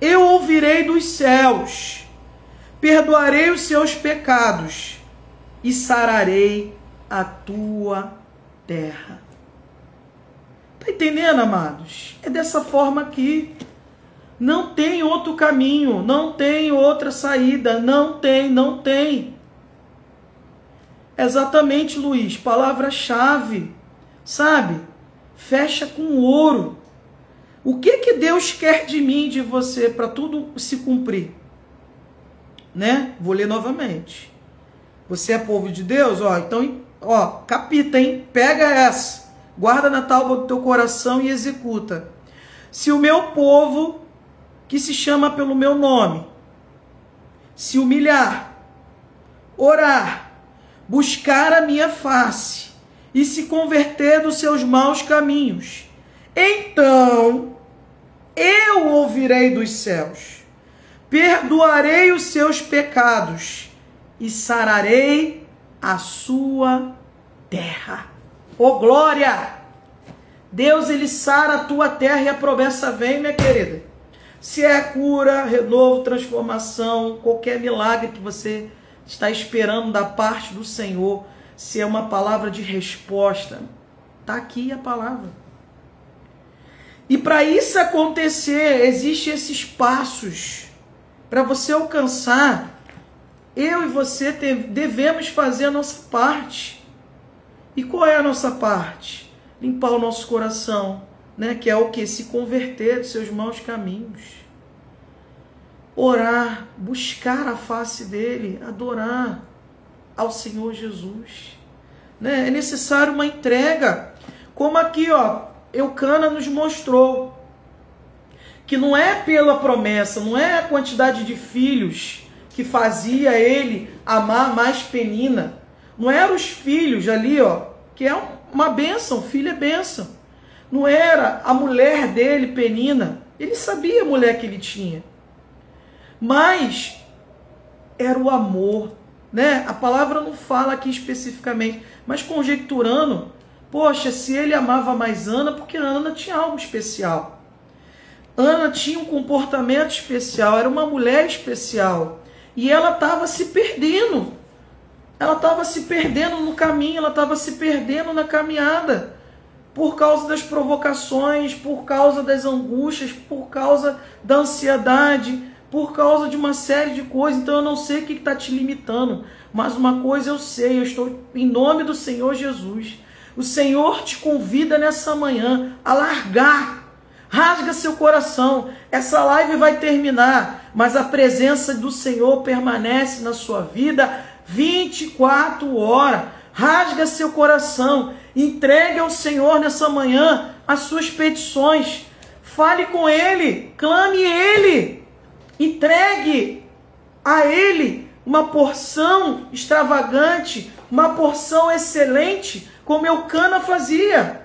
eu ouvirei dos céus, perdoarei os seus pecados e sararei a tua terra. Está entendendo, amados? É dessa forma que não tem outro caminho, não tem outra saída, não tem. Exatamente, Luiz, palavra-chave, sabe? Fecha com ouro. O que Deus quer de mim e de você para tudo se cumprir? Né? Vou ler novamente. Você é povo de Deus? Então, capita, hein? Pega essa. Guarda na tábua do teu coração e executa. Se o meu povo, que se chama pelo meu nome, se humilhar, orar, buscar a minha face e se converter dos seus maus caminhos, então eu ouvirei dos céus, perdoarei os seus pecados e sararei a sua terra. Ô glória! Deus, ele sara a tua terra e a promessa vem, minha querida. Se é cura, renovo, transformação, qualquer milagre que você está esperando da parte do Senhor, se é uma palavra de resposta, está aqui a palavra. E para isso acontecer, existem esses passos. Para você alcançar, eu e você devemos fazer a nossa parte. E qual é a nossa parte? Limpar o nosso coração, né? Que é o que? Se converter dos seus maus caminhos. Orar, buscar a face dele, adorar ao Senhor Jesus. Né? É necessário uma entrega. Como aqui, Eucana nos mostrou. Que não é pela promessa, não é a quantidade de filhos que fazia ele amar mais Penina. Não eram os filhos ali, que é uma bênção, filho é bênção. Não era a mulher dele, Penina. Ele sabia a mulher que ele tinha. Mas era o amor, né? A palavra não fala aqui especificamente, mas conjecturando, poxa, se ele amava mais Ana, porque Ana tinha algo especial. Ana tinha um comportamento especial, era uma mulher especial. E ela estava se perdendo. Ela estava se perdendo no caminho, ela estava se perdendo na caminhada. Por causa das provocações, por causa das angústias, por causa da ansiedade, por causa de uma série de coisas. Então eu não sei o que está te limitando. Mas uma coisa eu sei, eu estou em nome do Senhor Jesus. O Senhor te convida nessa manhã a largar. Rasga seu coração. Essa live vai terminar, mas a presença do Senhor permanece na sua vida 24 horas. Rasga seu coração. Entregue ao Senhor nessa manhã as suas petições. Fale com Ele. Clame Ele. Entregue a Ele uma porção extravagante, uma porção excelente, como Eucana fazia.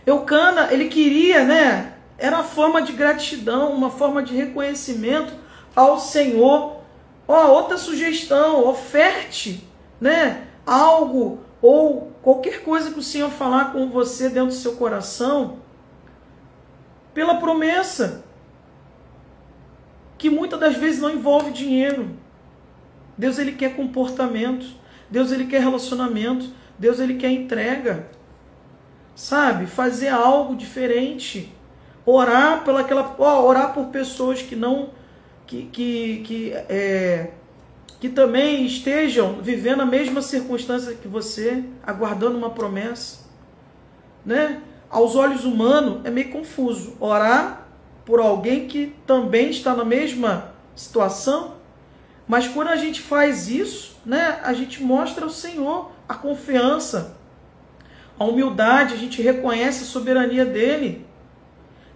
Eucana, ele queria, né? Era uma forma de gratidão, uma forma de reconhecimento ao Senhor. Outra sugestão, oferte, né? Algo ou qualquer coisa que o Senhor falar com você dentro do seu coração, pela promessa, que muitas das vezes não envolve dinheiro. Deus, ele quer comportamento. Deus, ele quer relacionamento. Deus, ele quer entrega. Sabe? Fazer algo diferente. Orar orar por pessoas que não que também estejam vivendo a mesma circunstância que você, aguardando uma promessa, né? Aos olhos humanos é meio confuso orar por alguém que também está na mesma situação, mas quando a gente faz isso, né, a gente mostra ao Senhor a confiança, a humildade, a gente reconhece a soberania dele.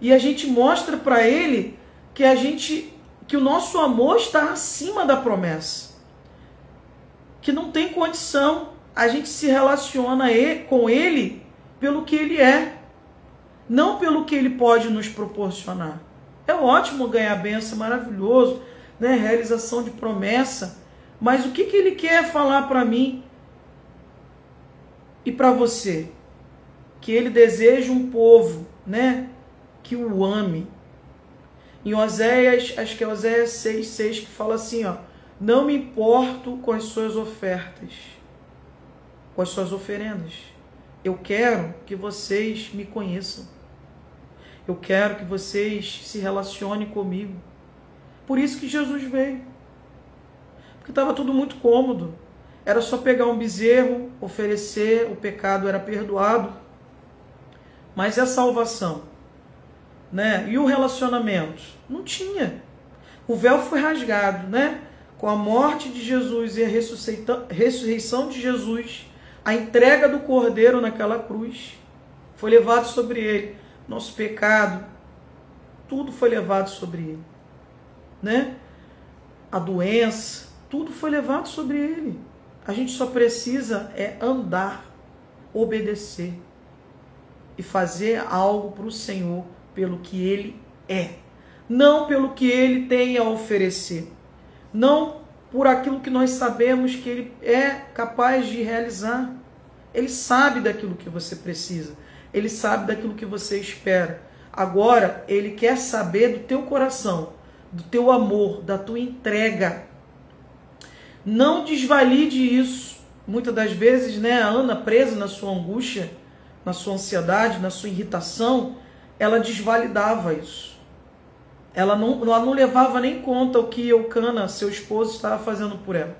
E a gente mostra para ele que o nosso amor está acima da promessa. Que não tem condição. A gente se relaciona com ele pelo que ele é, não pelo que ele pode nos proporcionar. É ótimo ganhar bênção, é maravilhoso, né? Realização de promessa. Mas o que ele quer falar para mim e para você? Que ele deseja um povo, né, que o ame. Em Oséias, acho que é Oséias 6,6, que fala assim, ó: não me importo com as suas ofertas, com as suas oferendas. Eu quero que vocês me conheçam. Eu quero que vocês se relacionem comigo. Por isso que Jesus veio. Porque estava tudo muito cômodo. Era só pegar um bezerro, oferecer, o pecado era perdoado. Mas e a salvação? Né? E o relacionamento? Não tinha. O véu foi rasgado, né? Com a morte de Jesus e a ressurreição de Jesus, a entrega do Cordeiro naquela cruz, foi levado sobre ele. Nosso pecado, tudo foi levado sobre ele. Né? A doença, tudo foi levado sobre ele. A gente só precisa andar, obedecer e fazer algo para o Senhor pelo que ele é. Não pelo que ele tem a oferecer. Não por aquilo que nós sabemos que ele é capaz de realizar. Ele sabe daquilo que você precisa. Ele sabe daquilo que você espera. Agora, ele quer saber do teu coração, do teu amor, da tua entrega. Não desvalide isso. Muitas das vezes, né, a Ana, presa na sua angústia, na sua ansiedade, na sua irritação, ela desvalidava isso. Ela não levava nem conta o que Eucana, seu esposo, estava fazendo por ela.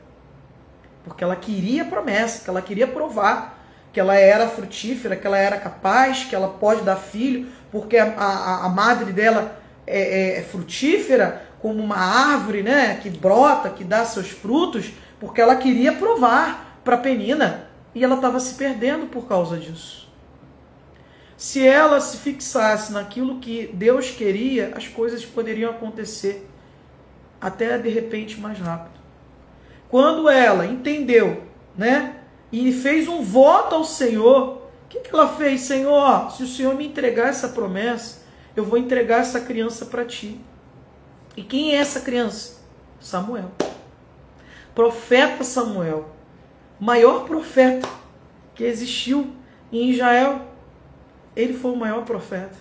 Porque ela queria promessa, que ela queria provar que ela era frutífera, que ela era capaz, que ela pode dar filho, porque a madre dela é frutífera, como uma árvore, né, que brota, que dá seus frutos, porque ela queria provar para Penina. E ela estava se perdendo por causa disso. Se ela se fixasse naquilo que Deus queria, as coisas poderiam acontecer até de repente mais rápido. Quando ela entendeu, né, e fez um voto ao Senhor, o que ela fez? Senhor, se o Senhor me entregar essa promessa, eu vou entregar essa criança para ti. E quem é essa criança? Samuel. Profeta Samuel. Maior profeta que existiu em Israel. Ele foi o maior profeta.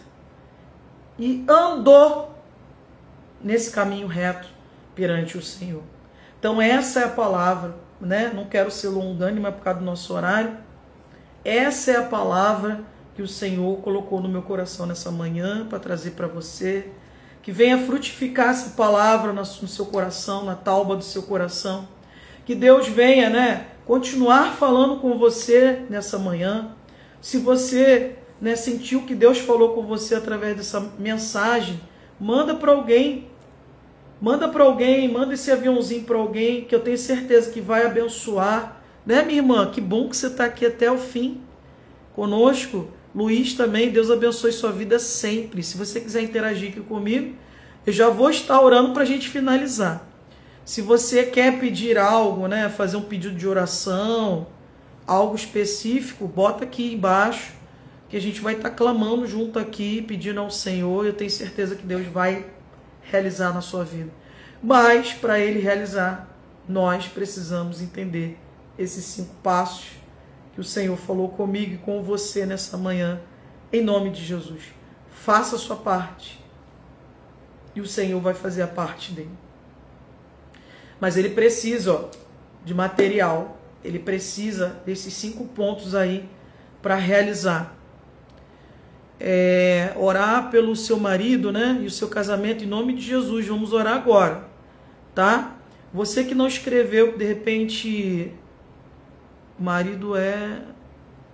E andou nesse caminho reto perante o Senhor. Então essa é a palavra, né? Não quero ser longânimo, mas por causa do nosso horário. Essa é a palavra que o Senhor colocou no meu coração nessa manhã para trazer para você. Que venha frutificar essa palavra no seu coração, na tauba do seu coração. Que Deus venha, né, continuar falando com você nessa manhã. Se você, né, sentiu que Deus falou com você através dessa mensagem, manda para alguém. Manda para alguém, manda esse aviãozinho para alguém, que eu tenho certeza que vai abençoar. Né, minha irmã? Que bom que você está aqui até o fim conosco. Luiz também, Deus abençoe sua vida sempre. Se você quiser interagir aqui comigo, eu já vou estar orando para a gente finalizar. Se você quer pedir algo, né, fazer um pedido de oração, algo específico, bota aqui embaixo, que a gente vai estar clamando junto aqui, pedindo ao Senhor. Eu tenho certeza que Deus vai realizar na sua vida. Mas, para Ele realizar, nós precisamos entender esses 5 passos que o Senhor falou comigo e com você nessa manhã, em nome de Jesus. Faça a sua parte e o Senhor vai fazer a parte dele. Mas ele precisa, ó, de material, ele precisa desses 5 pontos aí para realizar. Orar pelo seu marido, né, e o seu casamento em nome de Jesus. Vamos orar agora, tá? Você que não escreveu, de repente o marido é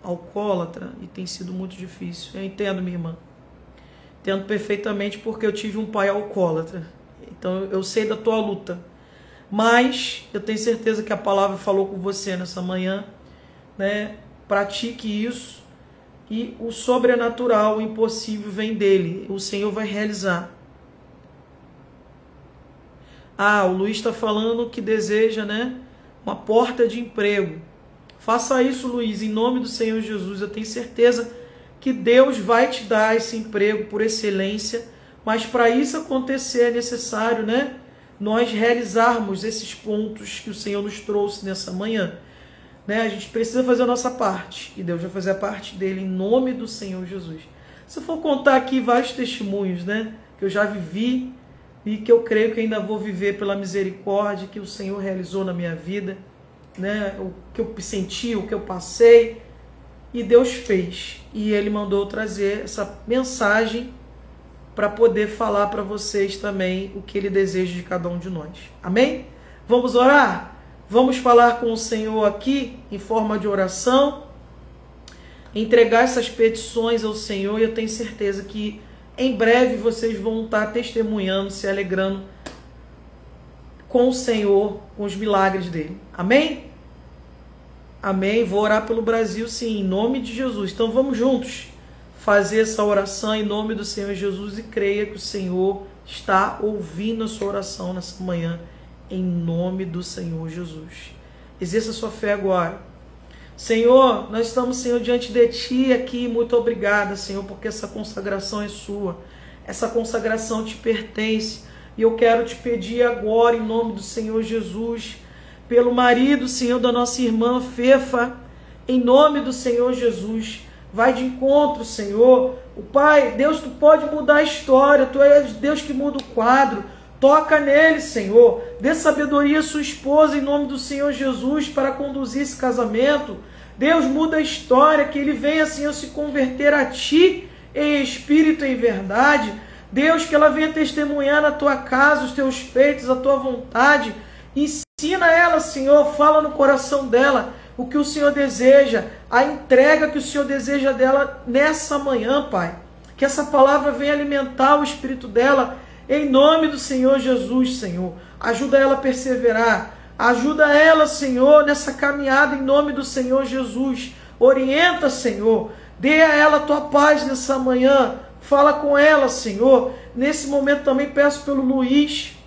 alcoólatra e tem sido muito difícil. Eu entendo, minha irmã. Entendo perfeitamente, porque eu tive um pai alcoólatra. Então eu sei da tua luta. Mas eu tenho certeza que a palavra falou com você nessa manhã, né? Pratique isso e o sobrenatural, o impossível vem dele. O Senhor vai realizar. O Luiz está falando que deseja, né, uma porta de emprego. Faça isso, Luiz, em nome do Senhor Jesus. Eu tenho certeza que Deus vai te dar esse emprego por excelência, mas para isso acontecer é necessário, né, nós realizarmos esses pontos que o Senhor nos trouxe nessa manhã. Né? A gente precisa fazer a nossa parte e Deus vai fazer a parte dele em nome do Senhor Jesus. Se eu for contar aqui vários testemunhos, né, que eu já vivi e que eu creio que ainda vou viver pela misericórdia que o Senhor realizou na minha vida, né, o que eu senti, o que eu passei, e Deus fez. E Ele mandou trazer essa mensagem para poder falar para vocês também o que Ele deseja de cada um de nós. Amém? Vamos orar? Vamos falar com o Senhor aqui em forma de oração, entregar essas petições ao Senhor, e eu tenho certeza que em breve vocês vão estar testemunhando, se alegrando com o Senhor, com os milagres dele. Amém? Amém. Vou orar pelo Brasil, sim, em nome de Jesus. Então vamos juntos fazer essa oração em nome do Senhor Jesus e creia que o Senhor está ouvindo a sua oração nessa manhã, em nome do Senhor Jesus. Exerça a sua fé agora. Senhor, nós estamos, Senhor, diante de Ti aqui. Muito obrigada, Senhor, porque essa consagração é sua. Essa consagração te pertence. E eu quero te pedir agora, em nome do Senhor Jesus, pelo marido, Senhor, da nossa irmã Fefa, em nome do Senhor Jesus. Vai de encontro, Senhor. O Pai, Deus, Tu pode mudar a história. Tu és Deus que muda o quadro. Toca nele, Senhor. Dê sabedoria à sua esposa em nome do Senhor Jesus para conduzir esse casamento. Deus, muda a história, que ele venha, Senhor, se converter a Ti em espírito e em verdade. Deus, que ela venha testemunhar na Tua casa os Teus feitos, a Tua vontade. Ensina ela, Senhor, fala no coração dela o que o Senhor deseja, a entrega que o Senhor deseja dela nessa manhã, Pai. Que essa palavra venha alimentar o espírito dela, em nome do Senhor Jesus, Senhor. Ajuda ela a perseverar. Ajuda ela, Senhor, nessa caminhada em nome do Senhor Jesus. Orienta, Senhor. Dê a ela a Tua paz nessa manhã. Fala com ela, Senhor. Nesse momento também peço pelo Luiz.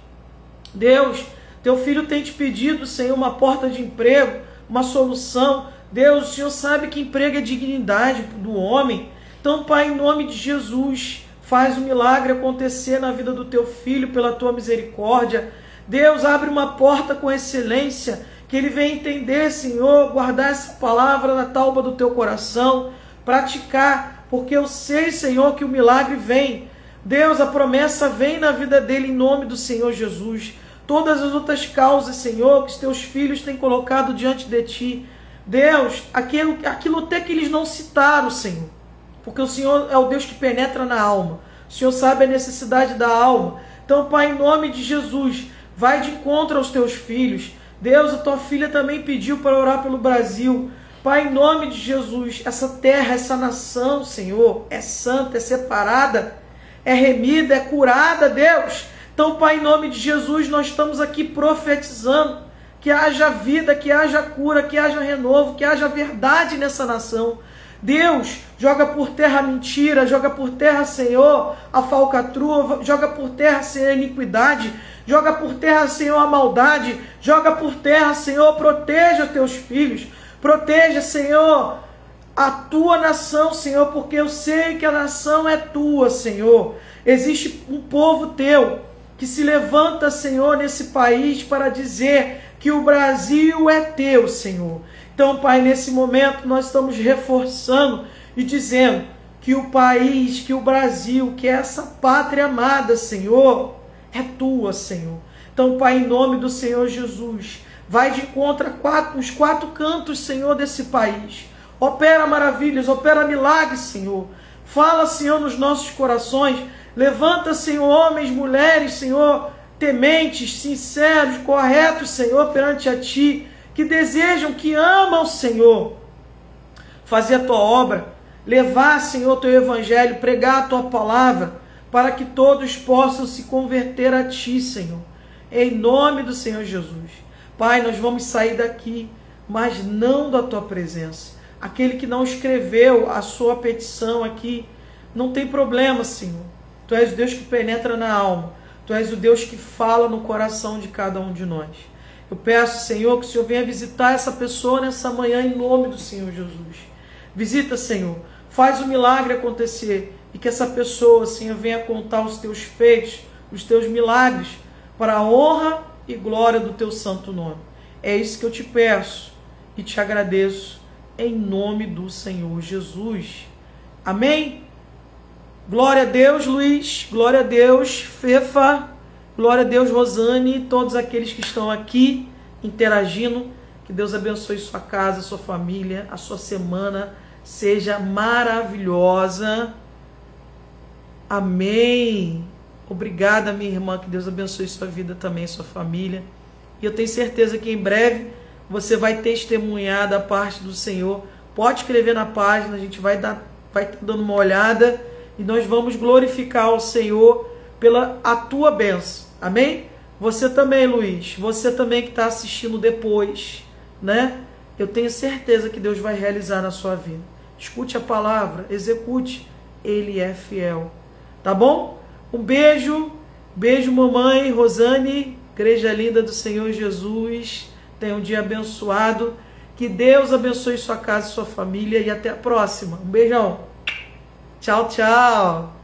Deus, Teu filho tem te pedido, Senhor, uma porta de emprego, uma solução. Deus, o Senhor sabe que emprego é dignidade do homem. Então, Pai, em nome de Jesus, faz o milagre acontecer na vida do Teu filho pela Tua misericórdia. Deus, abre uma porta com excelência, que ele venha entender, Senhor, guardar essa palavra na tauba do Teu coração, praticar, porque eu sei, Senhor, que o milagre vem. Deus, a promessa vem na vida dele em nome do Senhor Jesus. Todas as outras causas, Senhor, que os Teus filhos têm colocado diante de Ti. Deus, aquilo até que eles não citaram, Senhor. Porque o Senhor é o Deus que penetra na alma. O Senhor sabe a necessidade da alma. Então, Pai, em nome de Jesus, vai de encontro aos Teus filhos. Deus, a Tua filha também pediu para orar pelo Brasil. Pai, em nome de Jesus, essa terra, essa nação, Senhor, é santa, é separada, é remida, é curada, Deus. Então, Pai, em nome de Jesus, nós estamos aqui profetizando que haja vida, que haja cura, que haja renovo, que haja verdade nessa nação. Deus, joga por terra a mentira, joga por terra, Senhor, a falcatrua, joga por terra, Senhor, a iniquidade, joga por terra, Senhor, a maldade, joga por terra, Senhor, proteja Teus filhos, proteja, Senhor, a Tua nação, Senhor, porque eu sei que a nação é Tua, Senhor. Existe um povo Teu que se levanta, Senhor, nesse país para dizer que o Brasil é Teu, Senhor. Então, Pai, nesse momento nós estamos reforçando e dizendo que o país, que o Brasil, que essa pátria amada, Senhor, é Tua, Senhor. Então, Pai, em nome do Senhor Jesus, vai de encontro nos 4 cantos, Senhor, desse país. Opera maravilhas, opera milagres, Senhor. Fala, Senhor, nos nossos corações. Levanta, Senhor, homens, mulheres, Senhor, tementes, sinceros, corretos, Senhor, perante a Ti, que desejam, que amam, Senhor, fazer a Tua obra, levar, Senhor, o Teu evangelho, pregar a Tua palavra, para que todos possam se converter a Ti, Senhor. em nome do Senhor Jesus. Pai, nós vamos sair daqui, mas não da tua presença. Aquele que não escreveu a sua petição aqui, não tem problema, Senhor. Tu és o Deus que penetra na alma. Tu és o Deus que fala no coração de cada um de nós. Eu peço, Senhor, que o Senhor venha visitar essa pessoa nessa manhã em nome do Senhor Jesus. Visita, Senhor. Faz o milagre acontecer e que essa pessoa, Senhor, venha contar os teus feitos, os teus milagres, para a honra e glória do teu santo nome. É isso que eu te peço e te agradeço em nome do Senhor Jesus. Amém? Glória a Deus, Luiz. Glória a Deus, Fefa. Glória a Deus, Rosane. Todos aqueles que estão aqui interagindo. Que Deus abençoe sua casa, sua família, a sua semana seja maravilhosa. Amém. Obrigada, minha irmã. Que Deus abençoe sua vida também, sua família. E eu tenho certeza que em breve você vai testemunhar da parte do Senhor. Pode escrever na página, a gente vai estar dando uma olhada e nós vamos glorificar o Senhor pela a tua bênção. Amém? Você também, Luiz. Você também que está assistindo depois, né? Eu tenho certeza que Deus vai realizar na sua vida. Escute a palavra, execute. Ele é fiel. Tá bom? Um beijo. Beijo, mamãe, Rosane. Igreja linda do Senhor Jesus. Tenha um dia abençoado. Que Deus abençoe sua casa e sua família. E até a próxima. Um beijão. Tchau, tchau.